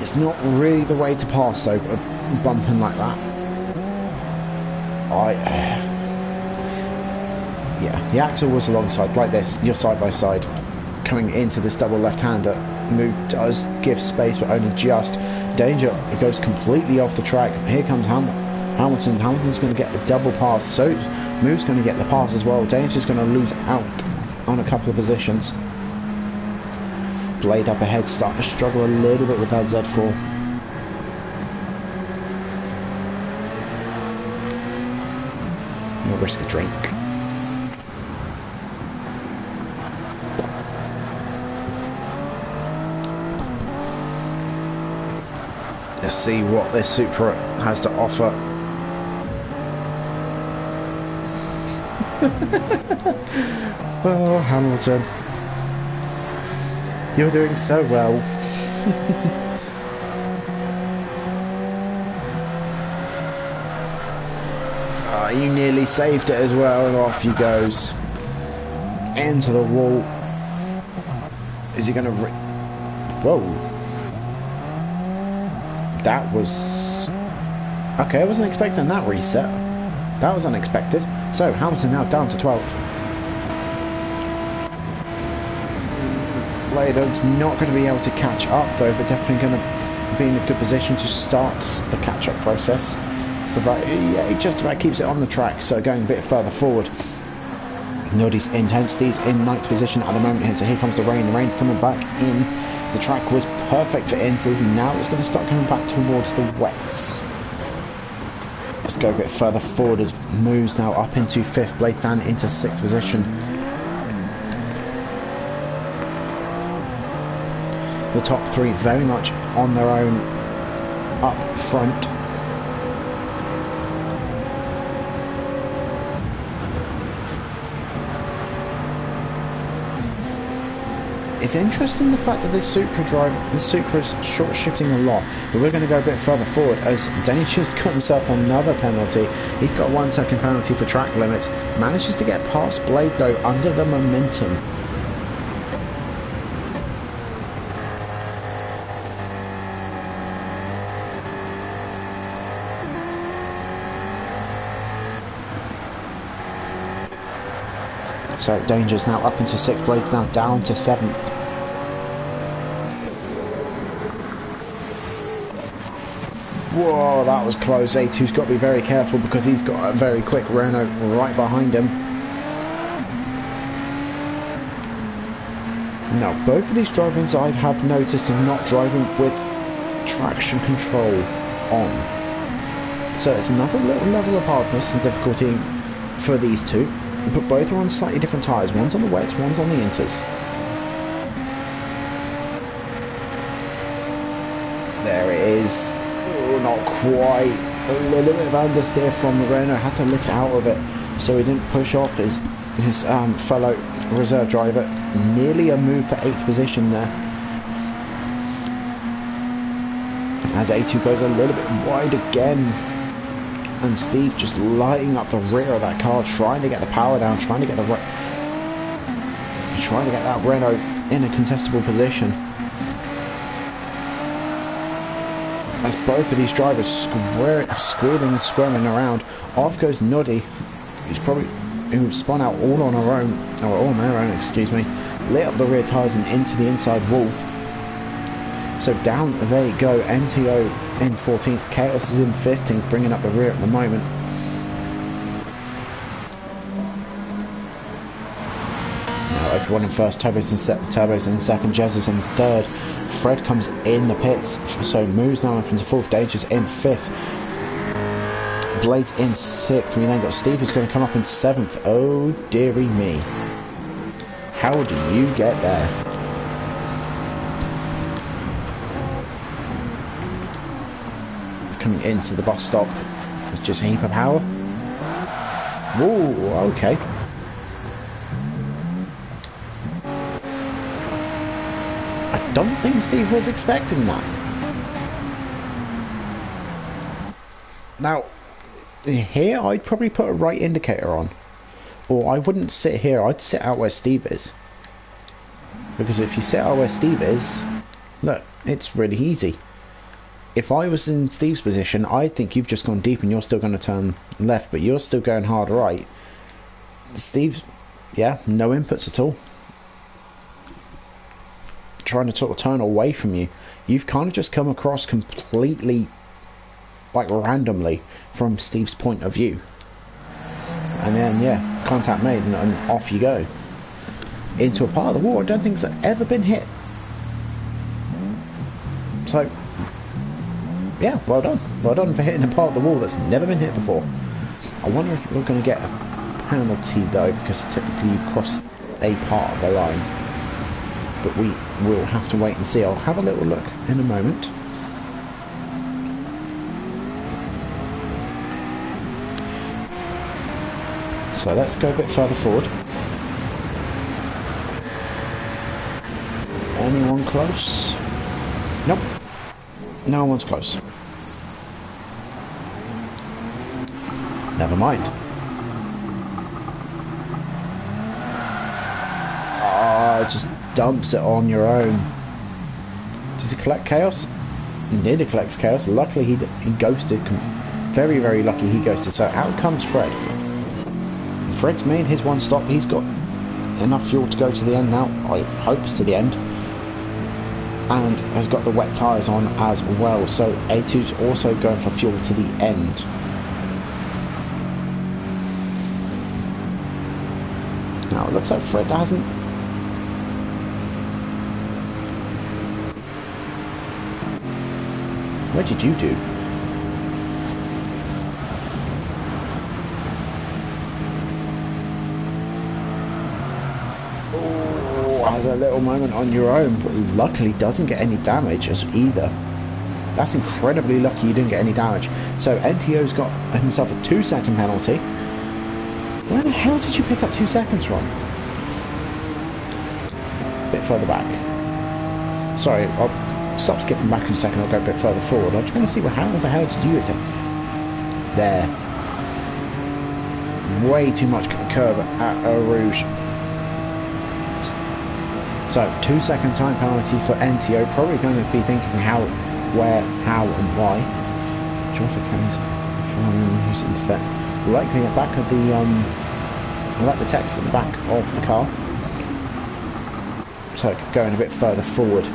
It's not really the way to pass though, bumping like that. Yeah, the axle was alongside like this. You're side by side coming into this double left-hander. Moo does give space, but only just. Danger, it goes completely off the track. Here comes Hamilton. Hamilton's going to get the double pass, so Moo's going to get the pass as well. Danger's going to lose out on a couple of positions. Blade up ahead, starting to struggle a little bit with that Z4. No risk a drink. Let's see what this Supra has to offer. Oh, Hamilton. You're doing so well. Oh, you nearly saved it as well, and off he goes. Into the wall. Is he going to... Whoa. That was... Okay, I wasn't expecting that reset. That was unexpected. So, Hamilton now down to 12th. Blader's not going to be able to catch up though, but definitely going to be in a good position to start the catch-up process. Yeah, he just about keeps it on the track, so going a bit further forward. Notice intensities in 9th position at the moment here, so here comes the rain. The rain's coming back in. The track was perfect for inters, and now it's going to start coming back towards the wets. Let's go a bit further forward as Moo's now up into 5th, Blade Than into 6th position. The top 3 very much on their own up front. It's interesting the fact that this Supra's short shifting a lot, but we're going to go a bit further forward as Danger's got himself another penalty. He's got 1 second penalty for track limits. Manages to get past Blade though under the momentum. So Danger's now up into 6th, Blade's now down to 7th. Whoa, that was close. A2's got to be very careful because he's got a very quick Renault right behind him. Now, both of these drive-ins I have noticed are not driving with traction control on. So it's another little level of hardness and difficulty for these two. But both are on slightly different tyres. One's on the wets, one's on the inters. There it is. Oh, not quite. A little bit of understeer from Renault, had to lift out of it so he didn't push off his fellow reserve driver. Nearly a move for 8th position there, as A2 goes a little bit wide again, and Steve just lighting up the rear of that car, trying to get the power down, trying to get that Renault in a contestable position. As both of these drivers squealing and squirming around, off goes Noddy, who spun out all on their own, excuse me, lit up the rear tyres and into the inside wall. So down they go. NTO in 14th, Chaos is in 15th, bringing up the rear at the moment. Now everyone in first, Turbos in second, Jez is in third. Fred comes in the pits, so moves now up into 4th, Danger's in 5th. Blades in 6th. We then got Steve who's going to come up in 7th. Oh dearie me. How do you get there? It's coming into the bus stop. It's just a heap of power. Whoa, okay. I don't think Steve was expecting that. Now, here I'd probably put a right indicator on, or I wouldn't sit here, I'd sit out where Steve is, because if you sit out where Steve is, look, it's really easy. If I was in Steve's position, I think you've just gone deep and you're still going to turn left, but you're still going hard right. Steve's, yeah, no inputs at all, trying to sort of turn away from you. You've kind of just come across completely, like, randomly from Steve's point of view, and then yeah, contact made and off you go into a part of the wall I don't think has ever been hit. So yeah, well done for hitting a part of the wall that's never been hit before. I wonder if we're going to get a penalty though, because technically you crossed a part of the line, but we will have to wait and see. I'll have a little look in a moment. So let's go a bit further forward. Anyone close? Nope. No one's close. Never mind. Ah, it just dumps it on your own. Does he collect Chaos? He nearly collects Chaos. Luckily he ghosted. Very, very lucky he ghosted. So out comes Fred. Fred's made his one stop. He's got enough fuel to go to the end now. I hope it's to the end. And has got the wet tyres on as well. So A2's also going for fuel to the end. Now it looks like Fred hasn't... What did you do? Has a little moment on your own, but luckily doesn't get any damage as either. That's incredibly lucky you didn't get any damage. So NTO's got himself a 2-second penalty. Where the hell did you pick up 2 seconds from? A bit further back. Sorry, I'll stop skipping back in a second. I'll go a bit further forward. I just want to see how the hell did you get it? There. Way too much curve at Eau Rouge. So 2-second time penalty for NTO. Probably going to be thinking how, where, how, and why. Who's in defect? I like the back of the I like the text at the back of the car. So going a bit further forward.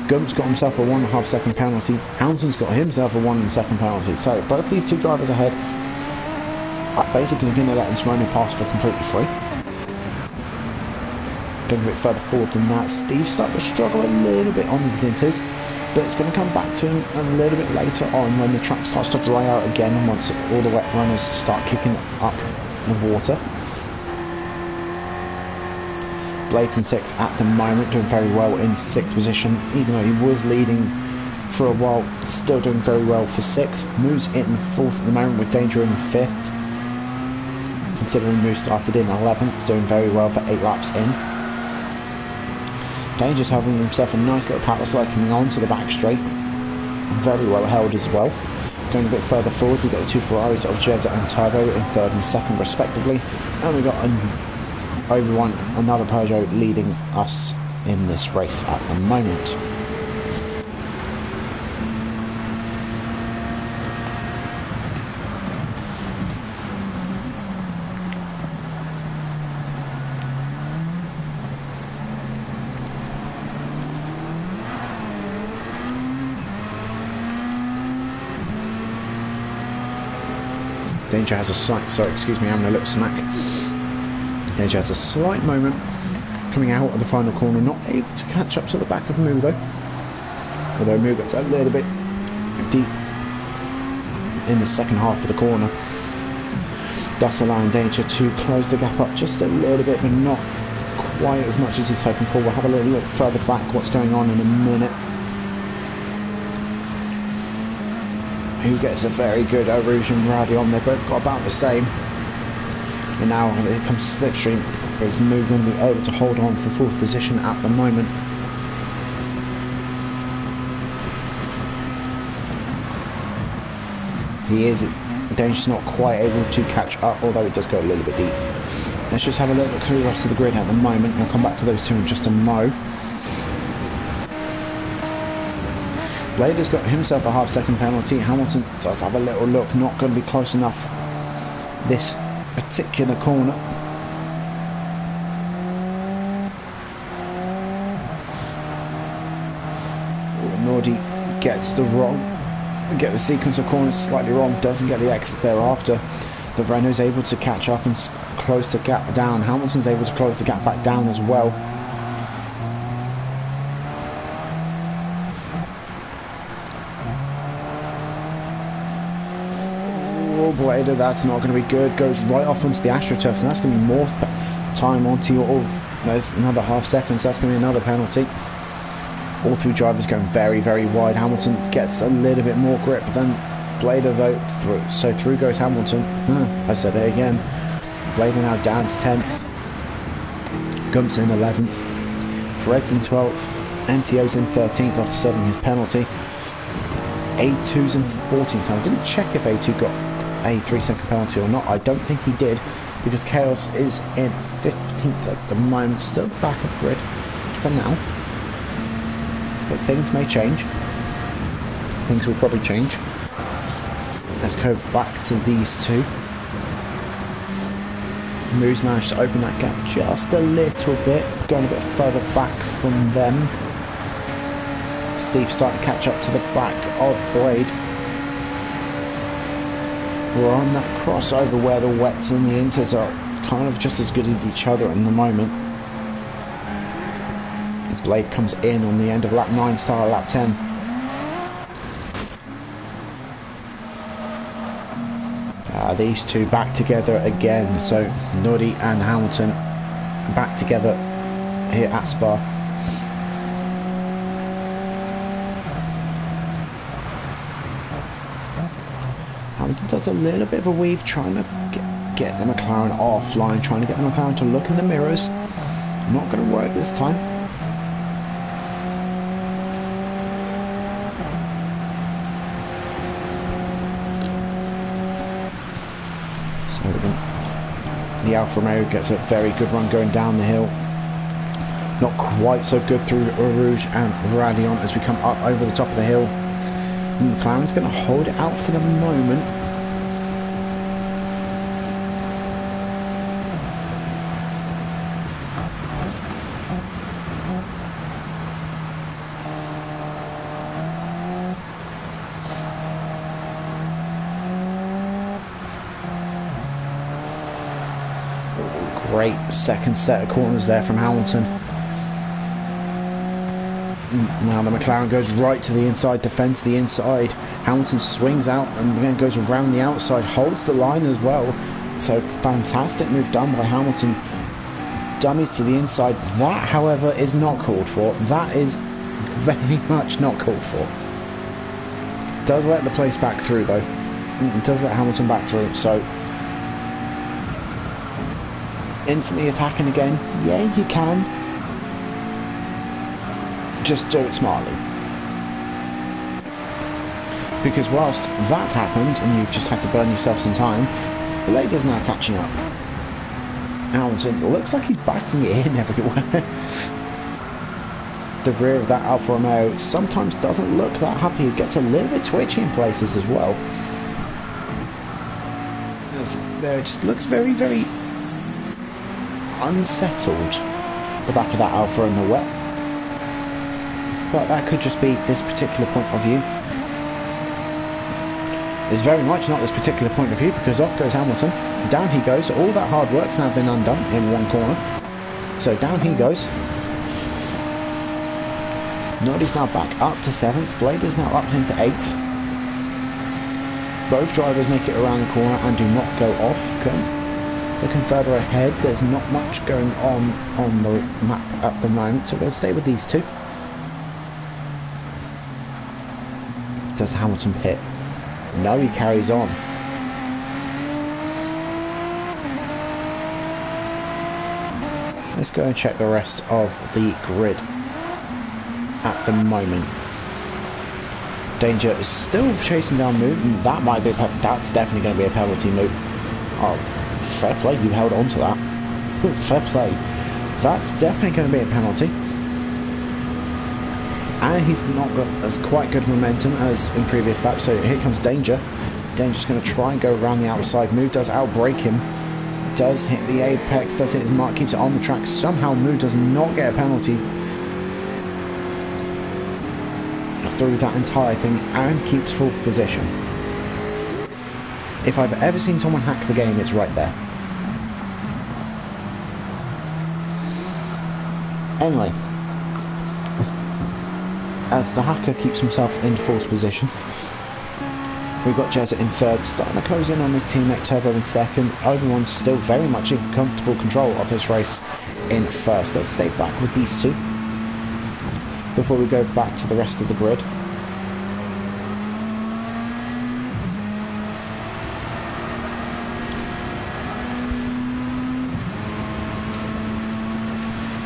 Gump's got himself a 1.5 second penalty. Houndson's got himself a 1 second penalty. So both these two drivers ahead are basically going to let this running past for completely free. Going a bit further forward than that, Steve's starting to struggle a little bit on these inters, but it's going to come back to him a little bit later on when the track starts to dry out again and once all the wet runners start kicking up the water. Blades in 6th at the moment, doing very well in 6th position, even though he was leading for a while, still doing very well for 6th. Moose in 4th at the moment with Danger in 5th. Considering Moose started in 11th, doing very well for 8 laps in. Danger's having himself a nice little power slide coming on to the back straight. Very well held as well. Going a bit further forward, we've got the 2 Ferraris of Jezza and Turbo in 3rd and 2nd respectively. And we've got another Peugeot leading us in this race at the moment. Danger has a slight, sorry, excuse me, I'm having a little snack. Danger has a slight moment coming out of the final corner, not able to catch up to the back of Moo though. Although Moo gets a little bit deep in the second half of the corner, thus allowing Danger to close the gap up just a little bit, but not quite as much as he's hoping for. We'll have a little look further back what's going on in a minute. Who gets a very good Rouge and Radion. They've both got about the same. And now when it comes to slipstream, is Moo going to be able to hold on for 4th position at the moment? He is. Danger's not quite able to catch up, although it does go a little bit deep. Let's just have a little look through the rest of the grid at the moment. We'll come back to those two in just a mo. Blade has got himself a half-second penalty. Hamilton does have a little look, not going to be close enough this particular corner. Nordy gets the sequence of corners slightly wrong, doesn't get the exit thereafter. The Renault's able to catch up and close the gap down. Hamilton's able to close the gap back down as well. Blader, that's not going to be good. Goes right off onto the AstroTurf, and that's going to be more time onto your. Oh, there's another half second, so that's going to be another penalty. All 3 drivers going very, very wide. Hamilton gets a little bit more grip than Blader though. Through goes Hamilton. I said it again. Blader now down to 10th. Gumps in 11th. Fred's in 12th. NTO's in 13th after serving his penalty. A2's in 14th. I didn't check if A2 got a 3-second penalty or not. I don't think he did, because Chaos is in 15th at the moment, still the back of the grid for now, but things may change. Things will probably change. Let's go back to these two. Moo's managed to open that gap just a little bit, going a bit further back from them. Steve's starting to catch up to the back of Blade. We're on that crossover where the wets and the inters are kind of just as good as each other in the moment. As Blade comes in on the end of lap 9, start of lap 10. These two back together again, so Nordy and Hamilton back together here at Spa. Hamilton does a little bit of a weave, trying to get the McLaren offline, trying to get the McLaren to look in the mirrors. Not going to work this time. So the Alfa Romeo gets a very good run going down the hill. Not quite so good through Rouge and Radion as we come up over the top of the hill. And McLaren's going to hold it out for the moment. Great second set of corners there from Hamilton. Now the McLaren goes right to the inside, defends the inside. Hamilton swings out and then goes around the outside, holds the line as well. So fantastic move done by Hamilton. Dummies to the inside. That, however, is not called for. That is very much not called for. does let the place back through though. It does let Hamilton back through, so instantly attacking again. Yeah, you can. Just do it smartly. Because whilst that happened, and you've just had to burn yourself some time, the lady's now catching up. Hamilton looks like he's backing it in everywhere. The rear of that Alfa Romeo sometimes doesn't look that happy. It gets a little bit twitchy in places as well. There, it just looks very, very unsettled, the back of that Alfa in the wet. But that could just be this particular point of view. It's very much not this particular point of view, because off goes Hamilton. Down he goes. All that hard work's now been undone in one corner. So down he goes. Noddy's now back up to 7th. Blade is now up into 8th. Both drivers make it around the corner and do not go off. Looking further ahead, there's not much going on the map at the moment, so we'll stay with these two. Does Hamilton pit? No, he carries on. Let's go and check the rest of the grid at the moment. Danger is still chasing down Moo, and that might be that's definitely going to be a penalty, Moo. Oh, fair play, you held on to that. Fair play. That's definitely going to be a penalty. And he's not got as quite good momentum as in previous laps, so here comes Danger. Danger's going to try and go around the outside. Moo does outbrake him, does hit the apex, does hit his mark, keeps it on the track. Somehow Moo does not get a penalty through that entire thing and keeps 4th position. If I've ever seen someone hack the game, it's right there. Anyway, as the hacker keeps himself in 4th position, we've got Jezza in 3rd, starting to close in on his teammate Turbo in 2nd. Obi-Wan's still very much in comfortable control of this race in 1st. Let's stay back with these two before we go back to the rest of the grid.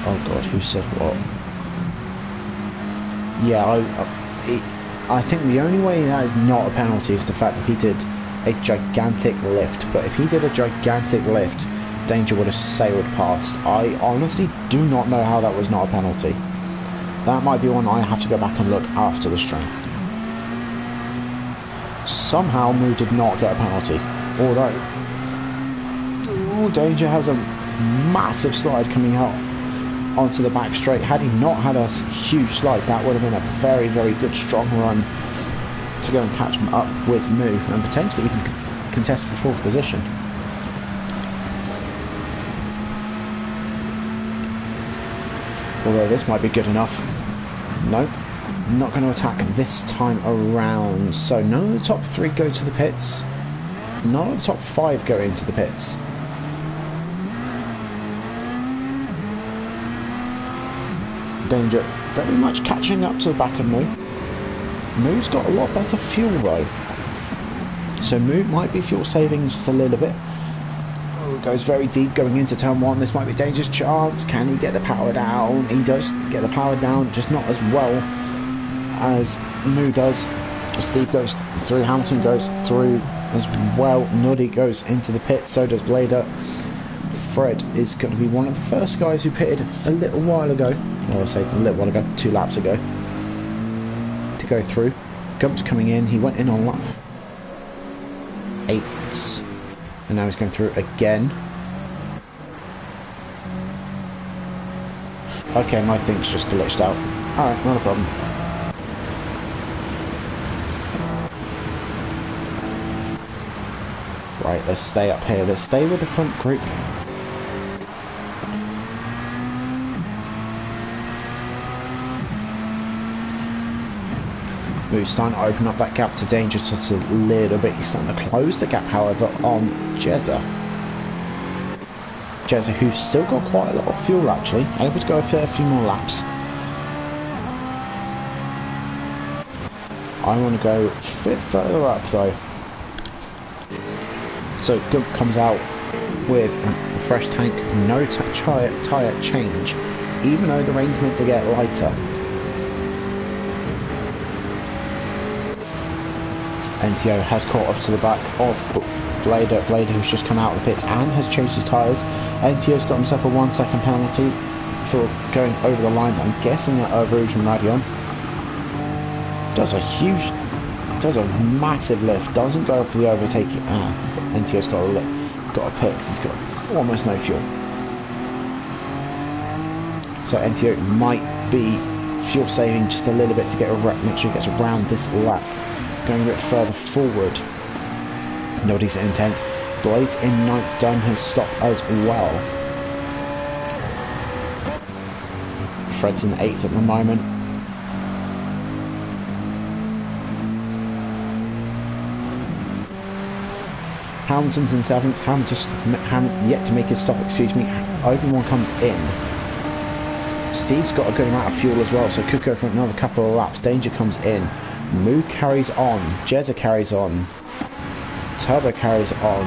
Oh god, who said what? Yeah, I think the only way that is not a penalty is the fact that he did a gigantic lift. But if he did a gigantic lift, Danger would have sailed past. I honestly do not know how that was not a penalty. That might be one I have to go back and look after the stream. Somehow Moo did not get a penalty. Although, Danger has a massive slide coming out onto the back straight. Had he not had a huge slide, that would have been a very, very good strong run to go and catch him up with Moo and potentially even contest for 4th position. Although this might be good enough. No, not going to attack this time around. So none of the top 3 go to the pits. None of the top 5 go into the pits. Danger very much catching up to the back of Moo. Moo's got a lot better fuel though, so Moo might be fuel saving just a little bit. Oh, goes very deep going into turn 1. This might be Danger's chance. Can he get the power down? He does get the power down, just not as well as Moo does. Steve goes through, Hamilton goes through as well. Noddy goes into the pit, so does Blader. Fred is going to be one of the first guys who pitted a little while ago, or I say a little while ago, 2 laps ago, to go through. Gump's coming in, he went in on lap 8, and now he's going through again. Okay, my thing's just glitched out. Alright, not a problem. Right, let's stay up here, let's stay with the front group. Moo's starting to open up that gap to Danger just a little bit. He's starting to close the gap, however, on Jezza. Jezza, who's still got quite a lot of fuel actually, able to go a fair few more laps. I want to go a bit further up though. So Gump comes out with a fresh tank, no tyre change, even though the rain's meant to get lighter. NTO has caught up to the back of Blader, who's just come out of the pits and has changed his tyres. NTO's got himself a 1 second penalty for going over the lines. I'm guessing that Rouge and Radion does a massive lift, doesn't go for the overtaking. NTO's got a pit because he's got almost no fuel. So NTO might be fuel saving just a little bit to make sure he gets around this lap. Going a bit further forward. Nobody's in 10th. Blade in 9th. Dunn has stopped as well. Fred's in 8th at the moment. Hamilton's in 7th. Hamilton yet to make his stop, excuse me. Obi-Wan comes in. Steve's got a good amount of fuel as well, so could go for another couple of laps. Danger comes in. Moo carries on. Jezza carries on. Turbo carries on.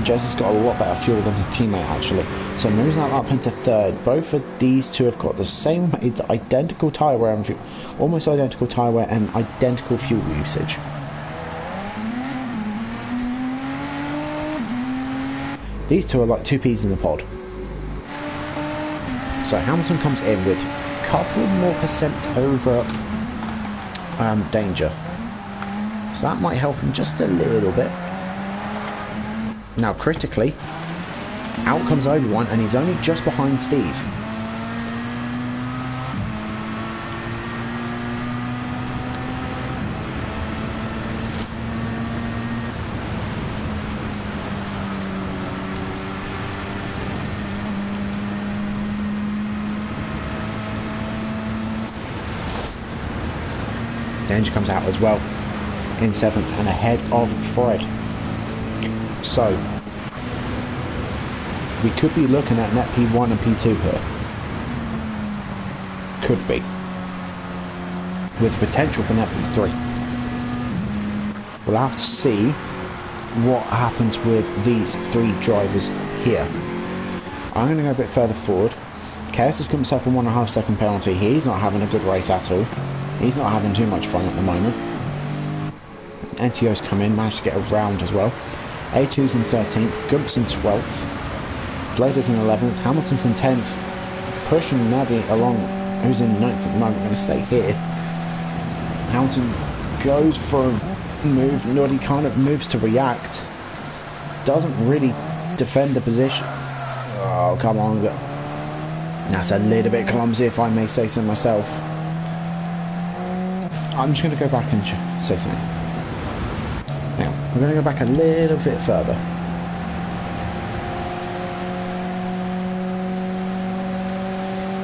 Jezza's got a lot better fuel than his teammate actually. So Moo's now up into 3rd. Both of these two have got the same, identical tyre wear and almost identical tyre wear and identical fuel usage. These two are like 2 peas in the pod. So Hamilton comes in with a couple more percent over Danger. So that might help him just a little bit. Now critically, out comes Obi-Wan and he's only just behind Steve. Danger comes out as well in 7th and ahead of Fred. So we could be looking at net P1 and P2 here. Could be. With potential for net P3. We'll have to see what happens with these 3 drivers here. I'm going to go a bit further forward. Chaos has got himself a 1.5 second penalty. He's not having a good race at all. He's not having too much fun at the moment. NTO's come in, managed to get around as well. A2's in 13th, Gump's in 12th, Blader's in 11th, Hamilton's in 10th, pushing Navi along, who's in 9th at the moment. Going to stay here. Hamilton goes for a move, Noddy kind of moves to react, doesn't really defend the position. Oh, come on. That's a little bit clumsy if I may say so myself. I'm just going to go back and say something. Now, we're going to go back a little bit further.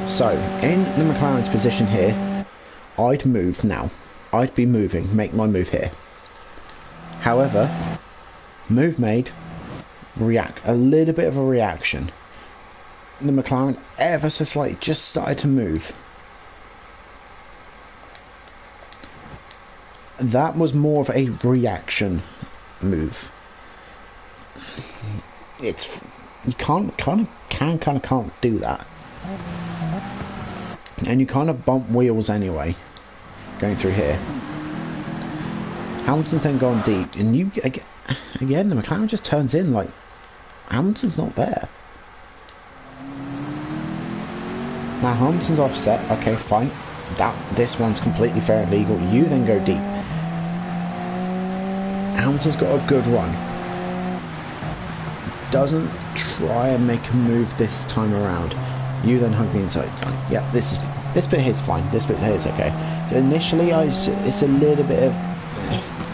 So, in the McLaren's position here, I'd move now. I'd be moving, make my move here. However, move made, react, a little bit of a reaction. The McLaren ever so slightly just started to move. That was more of a reaction move. You can't do that, and you kind of bump wheels anyway. Going through here, Hamilton's then gone deep, and you again the McLaren just turns in like Hamilton's not there. Now Hamilton's offset. Okay, fine. This one's completely fair and legal. You then go deep. Hamilton's got a good run. Doesn't try and make a move this time around. You then hug the inside. Yeah, this bit here's fine. This bit here is okay. Initially, it's a little bit of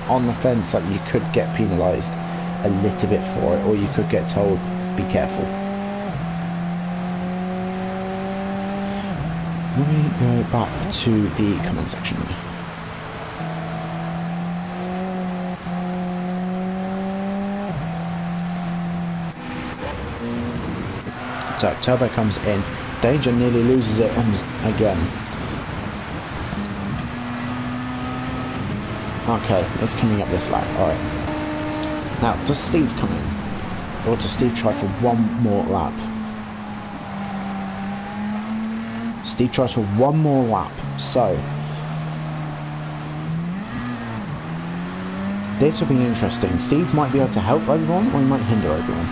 on the fence that you could get penalised a little bit for it, or you could get told, be careful. Let me go back to the comment section. So Turbo comes in. Danger nearly loses it again. Okay, it's coming up this lap. Alright. Now, does Steve come in? Or does Steve try for one more lap? Steve tries for one more lap. So, this will be interesting. Steve might be able to help everyone, or he might hinder everyone.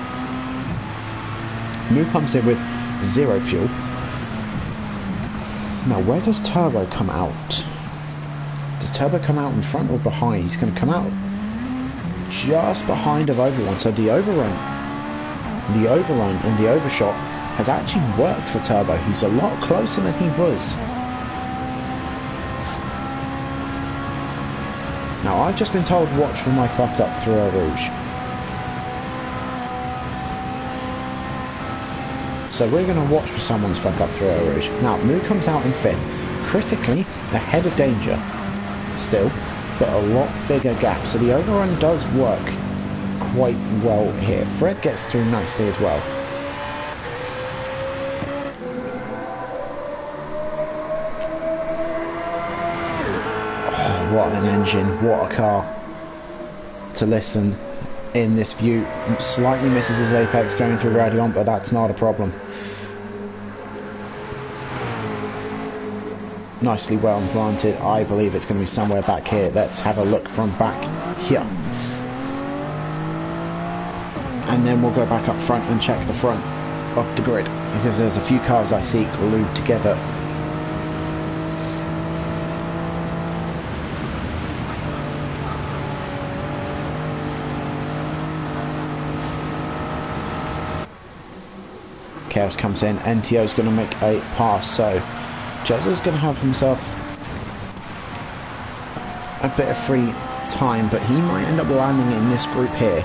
Moo comes in with 0 fuel. Now, where does Turbo come out? Does Turbo come out in front or behind? He's going to come out just behind of Overrun. So the overrun and the overshot has actually worked for Turbo. He's a lot closer than he was. Now, I've just been told watch for my fuck up through Eau Rouge. So we're going to watch for someone's fuck up through Eau Rouge. Now, Moo comes out in 5th. Critically, ahead of Danger. Still, but a lot bigger gap. So the overrun does work quite well here. Fred gets through nicely as well. Oh, what an engine, what a car to listen in this view. Slightly misses his apex going through Radiant, but that's not a problem. Nicely well implanted. I believe it's going to be somewhere back here. Let's have a look from back here. And then we'll go back up front and check the front of the grid, because there's a few cars I see glued together. Chaos comes in. NTO's going to make a pass, so Jez is going to have himself a bit of free time, but he might end up landing in this group here.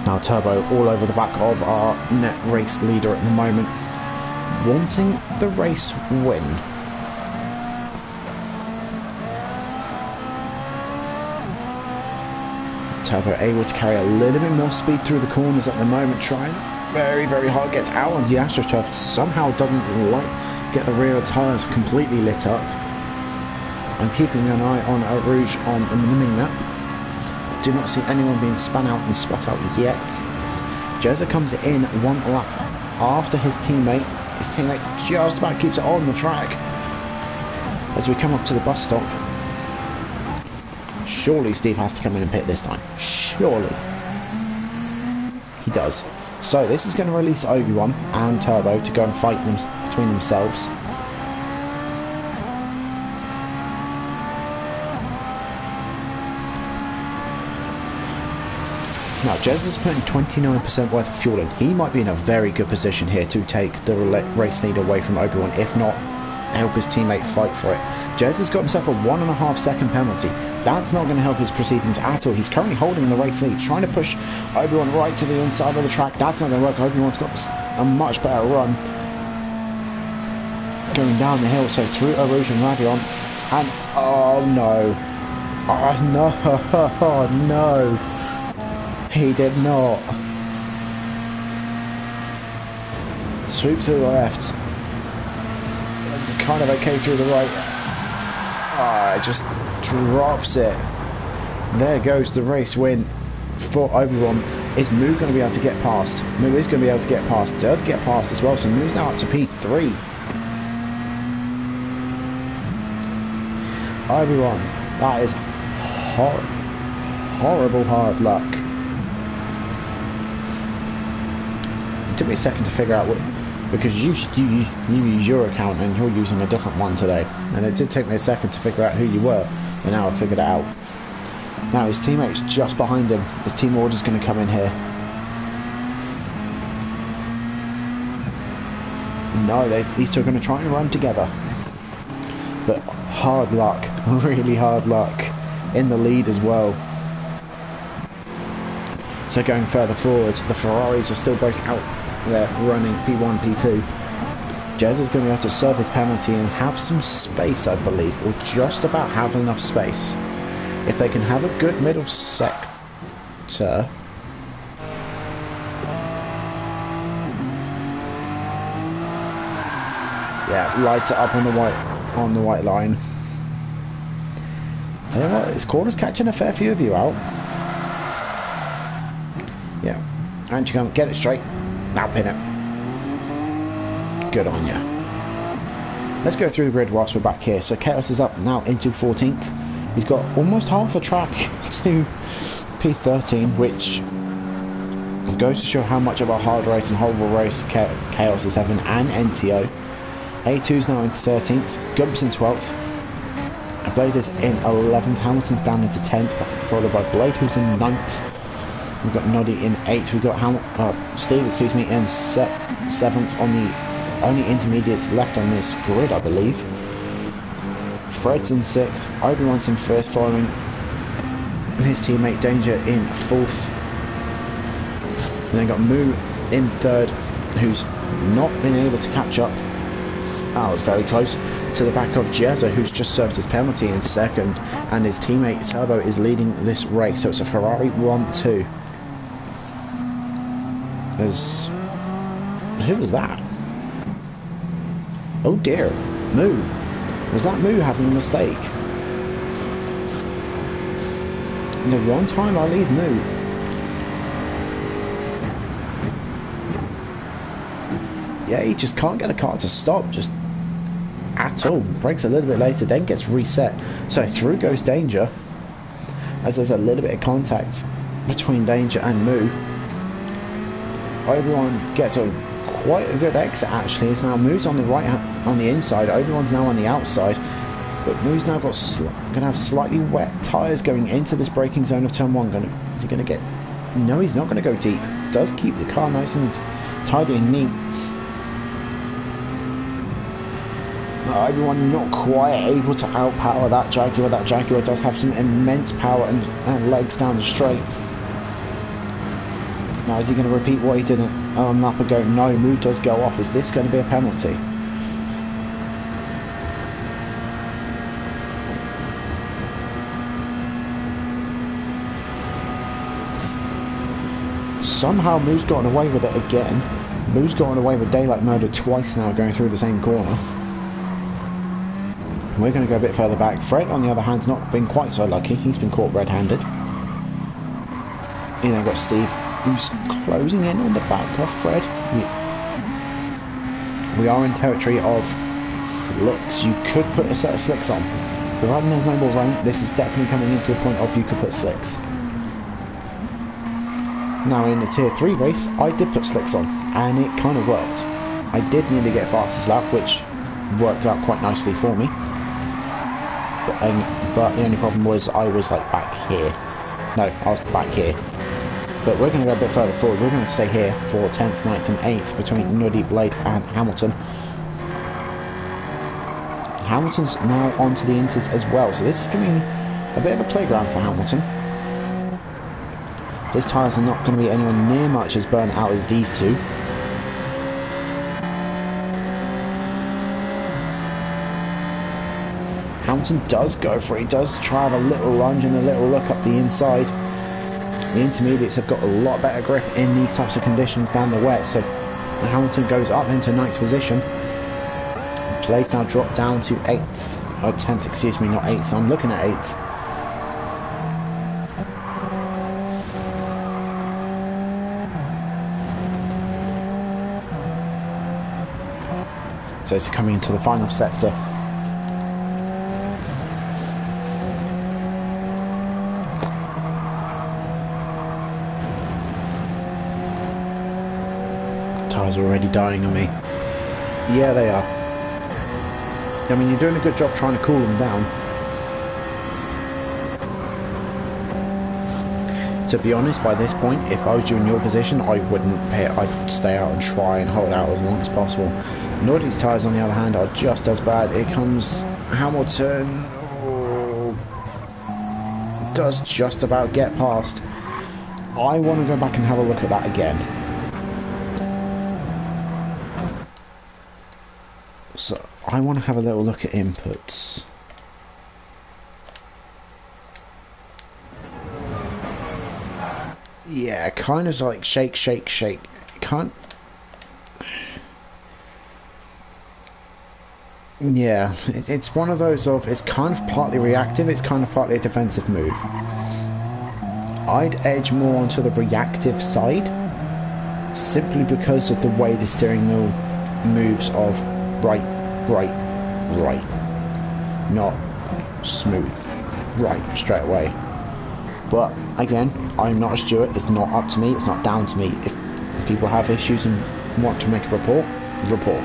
Now Turbo all over the back of our net race leader at the moment, wanting the race win. Turbo able to carry a little bit more speed through the corners at the moment, trying very, very hard, gets out on the AstroTurf, somehow doesn't get the rear tyres completely lit up. I'm keeping an eye on Eau Rouge on the mini-map. Do not see anyone being spun out and spat out yet. Jezza comes in 1 lap after his teammate. His teammate just about keeps it on the track. As we come up to the bus stop, surely Steve has to come in and pit this time. Surely. He does. So this is going to release Obi-Wan and Turbo to go and fight them between themselves. Now Jez is putting 29% worth of fuel in. He might be in a very good position here to take the race lead away from Obi-Wan, if not help his teammate fight for it. Jez has got himself a 1.5 second penalty. That's not going to help his proceedings at all. He's currently holding the race lead, trying to push Obi-Wan right to the inside of the track. That's not going to work. Obi-Wan's got a much better run going down the hill, so through Eau Rouge and Radion, and oh no, oh no, he did not. Swoops to the left, kind of okay through the right. Just drops it. There goes the race win for Obi-Wan. Is Moo going to be able to get past? Moo is going to be able to get past. Does get past as well, so Moo's now up to P3. Obi-Wan, that is horrible hard luck. It took me a second to figure out what, because you use your account and you're using a different one today, and it did take me a second to figure out who you were, and now I figured it out. Now his teammate's just behind him. His team order's going to come in here. No, these two are going to try and run together, but hard luck, really hard luck in the lead as well. So going further forward, the Ferraris are still both out there running P1, P2. Jez is going to be able to serve his penalty and have some space, I believe, or just about have enough space. If they can have a good middle sector. Yeah, lights it up on the white line. Tell you what, this corner's catching a fair few of you out. Yeah, and you come, get it straight. Now pin it. Good on you. Let's go through the grid whilst we're back here. So Chaos is up now into 14th. He's got almost half a track to P13, which goes to show how much of a hard race and horrible race Chaos is having, and NTO. A2's now into 13th, Gumps in 12th, Blade is in 11th, Hamilton's down into 10th, followed by Blade, who's in 9th. We've got Noddy in 8th, we've got Steve, excuse me, in 7th on the only intermediates left on this grid, I believe. Fred's in 6th, Obi-Wan's in 1st, following his teammate Danger in 4th. And then got Moo in 3rd, who's not been able to catch up. That was very close. To the back of Jezza, who's just served his penalty in 2nd, and his teammate Turbo is leading this race. So it's a Ferrari 1-2. Who was that? Oh dear, Moo. Was that Moo having a mistake? The one time I leave Moo. Yeah, he just can't get the car to stop, just at all. Brakes a little bit later, then gets reset. So through goes Danger, as there's a little bit of contact between Danger and Moo. Obi-Wan gets quite a good exit actually. It's now Moo's on the right, on the inside. Obi-Wan's now on the outside, but Moo's now got gonna have slightly wet tyres going into this braking zone of turn 1. Is he gonna get? No, he's not gonna go deep. Does keep the car nice and tidy and neat. Obi-Wan not quite able to outpower that Jaguar. That Jaguar does have some immense power and legs down the straight. Now is he going to repeat what he did on lap ago? No, Moo does go off. Is this going to be a penalty? Somehow Moo's gotten away with it again. Moo's gotten away with daylight murder twice now, going through the same corner. We're going to go a bit further back. Fred, on the other hand, has not been quite so lucky. He's been caught red-handed. And then got Steve, who's closing in on the back of Fred. We are in territory of slicks. You could put a set of slicks on. Providing there's no more rain, this is definitely coming into the point of you could put slicks. Now in the tier 3 race, I did put slicks on, and it kind of worked. I did nearly get fastest lap, which worked out quite nicely for me. But the only problem was I was like back here. No, I was back here. But we're going to go a bit further forward. We're going to stay here for 10th, 9th and 8th between Nuddy, Blade and Hamilton. Hamilton's now onto the inters as well. So this is going to be a bit of a playground for Hamilton. His tyres are not going to be anywhere near much as burnt out as these two. Hamilton does go for it. He does try have a little lunge and a little look up the inside. The intermediates have got a lot better grip in these types of conditions than the wet, so Hamilton goes up into 9th position. Blade now dropped down to 8th, or 10th, excuse me, not 8th. I'm looking at 8th. So it's coming into the final sector. Tyres are already dying on me. Yeah, they are. I mean, you're doing a good job trying to cool them down. To be honest, by this point, if I was you in your position, I wouldn't pay it. I'd stay out and try and hold out as long as possible. Norddy's tyres, on the other hand, are just as bad. Here comes Hamilton. Oh, does just about get past. I want to go back and have a look at that again. So I want to have a little look at inputs. Yeah, kind of like shake, shake, shake. Can't. Yeah, it's one of those of, it's kind of partly reactive, it's kind of partly a defensive move. I'd edge more onto the reactive side, simply because of the way the steering wheel moves of right, right, right. Not smooth, right, straight away. But again, I'm not a steward, it's not up to me, it's not down to me. If people have issues and want to make a report, report.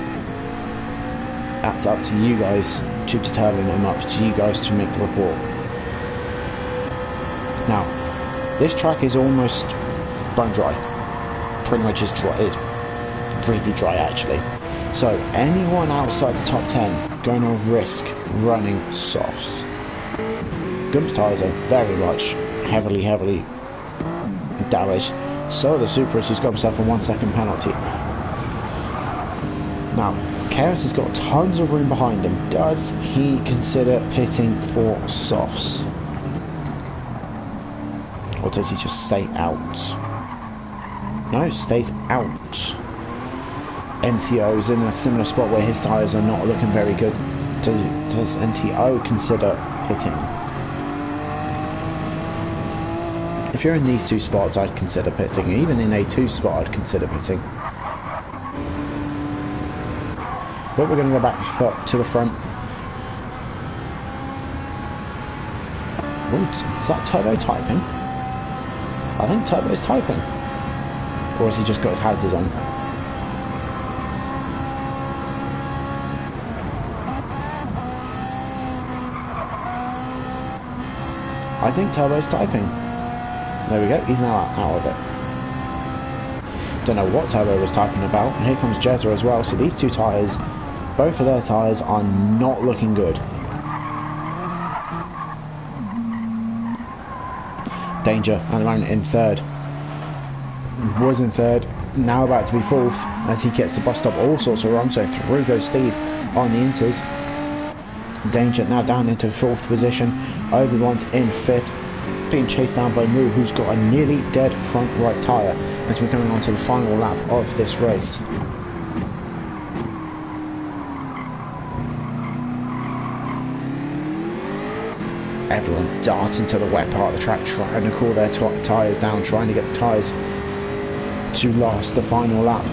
That's up to you guys to determine, and up to you guys to make the report. Now, this track is almost bone dry. Pretty much is dry. It's really dry actually. So anyone outside the top 10 going to risk running softs. Gump's tyres are very much heavily damaged. So the Supra's just got himself a 1 second penalty. Now, Keres has got tons of room behind him. Does he consider pitting for softs? Or does he just stay out? No, stays out. NTO's in a similar spot where his tyres are not looking very good. Does NTO consider pitting? If you're in these two spots, I'd consider pitting. Even in A2 spot, I'd consider pitting. But we're going to go back to the front. Ooh, is that Turbo typing? I think Turbo's typing. Or has he just got his hazards on? I think Turbo's typing. There we go, he's now out of it. Don't know what Turbo was typing about. And here comes Jezza as well. So these two tyres, both of their tyres are not looking good. Danger at the moment in third. Was in third, now about to be fourth as he gets the bus stop. All sorts are wrong, so through goes Steve on the inters. Danger now down into fourth position. Obi-Wan's in fifth, being chased down by Moo, who's got a nearly dead front right tyre as we're coming on to the final lap of this race. Everyone darts into the wet part of the track, trying to cool their tyres down, trying to get the tyres to last the final lap.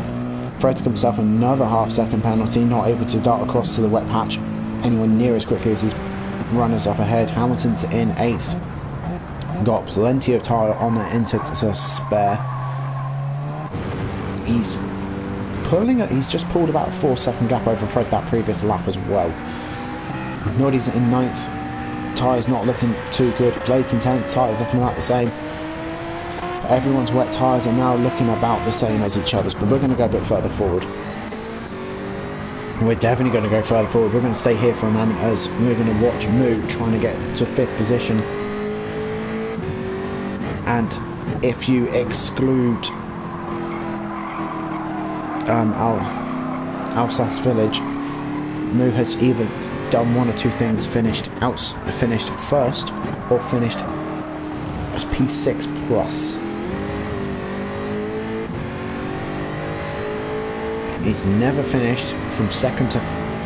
Fred's got himself another half-second penalty, not able to dart across to the wet patch anywhere near as quickly as his runners up ahead. Hamilton's in 8th. Got plenty of tyre on the inter to spare. He's just pulled about a 4-second gap over Fred that previous lap as well. Noddy's in 9th. Tyres not looking too good. Blades in 10th. Tyres looking about the same. Everyone's wet tyres are now looking about the same as each other's, but we're going to go a bit further forward. We're definitely going to go further forward. We're going to stay here for a moment as we're going to watch Moo trying to get to 5th position. And if you exclude Alsace Village, Moo has either done one or two things: finished first or finished as P6 plus. He's never finished from 2nd to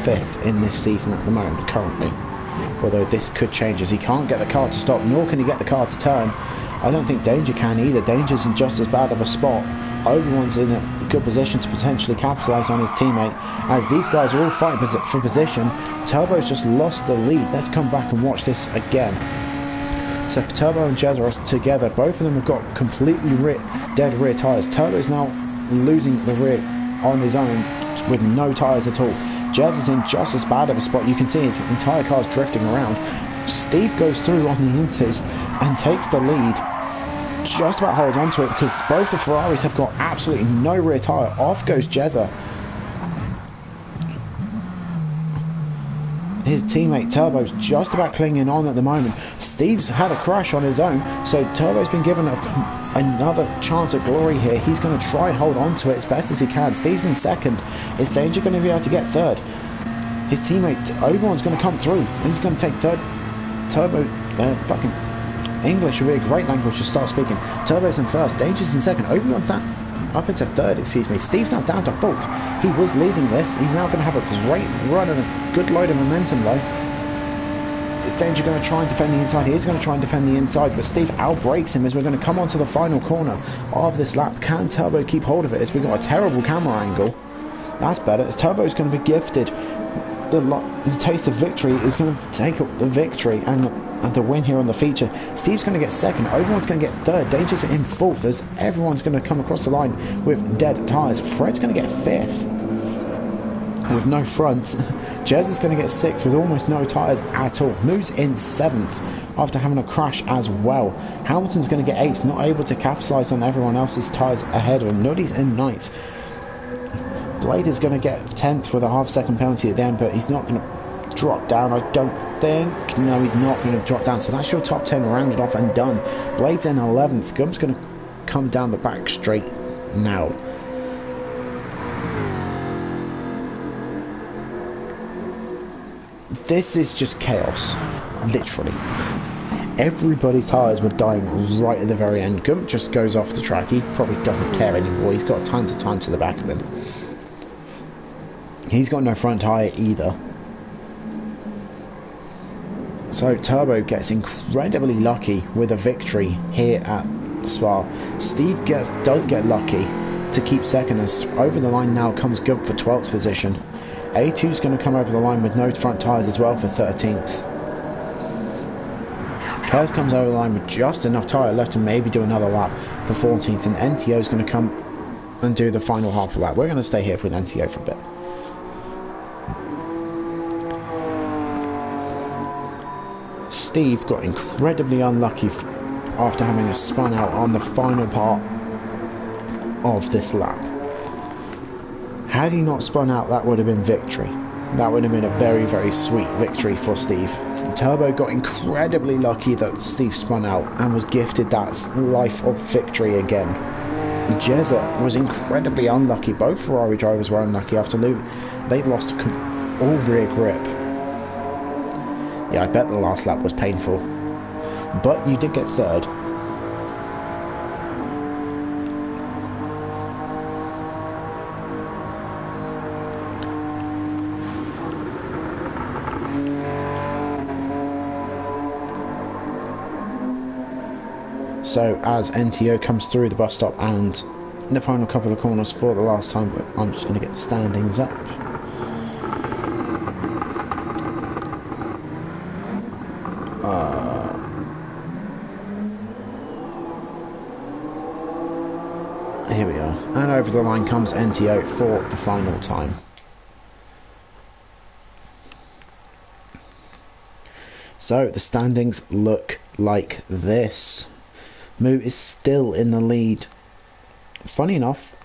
5th in this season at the moment, currently. Although this could change as he can't get the car to stop, nor can he get the car to turn. I don't think Danger can either. Danger's in just as bad of a spot. Obi-Wan's in a good position to potentially capitalise on his teammate. As these guys are all fighting for position, Turbo's just lost the lead. Let's come back and watch this again. So Turbo and Jezza are together. Both of them have got completely dead rear tyres. Turbo's now losing the rear on his own with no tyres at all. Jezza's in just as bad of a spot. You can see his entire car's drifting around. Steve goes through on the inters and takes the lead. Just about holds onto it because both the Ferraris have got absolutely no rear tyre. Off goes Jezza. His teammate Turbo's just about clinging on at the moment. Steve's had a crash on his own, so Turbo's been given another chance at glory here. He's going to try and hold on to it as best as he can. Steve's in 2nd. Is Danger going to be able to get 3rd? His teammate Obi-Wan's going to come through and he's going to take 3rd. Turbo, fucking English would be a great language to start speaking. Turbo's in 1st. Danger's in 2nd. Obi-Wan's up into third, excuse me. Steve's now down to fourth. He was leading this. He's now going to have a great run and a good load of momentum though. Is Danger going to try and defend the inside? He is going to try and defend the inside, but Steve outbreaks him as we're going to come onto the final corner of this lap. Can Turbo keep hold of it as we've got a terrible camera angle? That's better, as Turbo's going to be gifted the taste of victory, is going to take up the victory and the win here on the feature. Steve's going to get second, everyone's going to get third, Danger's in fourth as everyone's going to come across the line with dead tyres. Fred's going to get fifth with no fronts. Jez is going to get sixth with almost no tyres at all. Moves in seventh after having a crash as well. Hamilton's going to get eighth, not able to capitalise on everyone else's tyres ahead of him. Nuddy's in ninth. Blade is going to get 10th with a half-second penalty at the end, but he's not going to drop down, I don't think. No, he's not going to drop down. So that's your top 10 rounded off and done. Blade's in 11th. Gump's going to come down the back straight now. This is just chaos, literally. Everybody's tyres were dying right at the very end. Gump just goes off the track. He probably doesn't care anymore. He's got tons of time to the back of him. He's got no front tyre either. So Turbo gets incredibly lucky with a victory here at Spa. Steve does get lucky to keep second, as over the line now comes Gump for 12th position. A2's going to come over the line with no front tyres as well for 13th. Kers comes over the line with just enough tyre left to maybe do another lap for 14th, and NTO's going to come and do the final half of that. We're going to stay here with NTO for a bit. Steve got incredibly unlucky after having a spun out on the final part of this lap. Had he not spun out, that would have been victory. That would have been a very, very sweet victory for Steve. Turbo got incredibly lucky that Steve spun out and was gifted that life of victory again. Jezza was incredibly unlucky. Both Ferrari drivers were unlucky after they'd lost all rear grip. Yeah, I bet the last lap was painful. But you did get third. So as NTO comes through the bus stop and the final couple of corners for the last time, I'm just going to get the standings up. Here we are, and over the line comes NTO for the final time. So the standings look like this. Moo is still in the lead. Funny enough,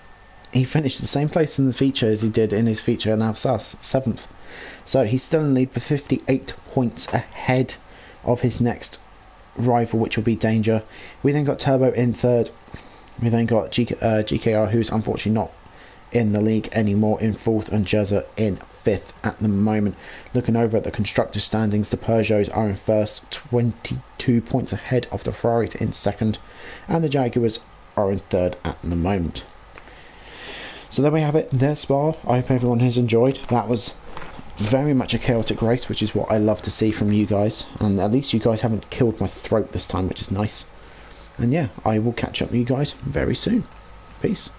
he finished the same place in the feature as he did in his feature in Alsace, 7th. So he's still in the lead for 58 points ahead of his next rival, which will be Danger. We then got Turbo in 3rd. We then got GKR, who's unfortunately not in the league anymore, in 4th, and Jezza in 5th at the moment. Looking over at the constructor standings, the Peugeots are in 1st, 22 points ahead of the Ferraris in 2nd, and the Jaguars are in 3rd at the moment. So there we have it, there's Spa. I hope everyone has enjoyed. That was very much a chaotic race, which is what I love to see from you guys, and at least you guys haven't killed my throat this time, which is nice. And yeah, I will catch up with you guys very soon. Peace.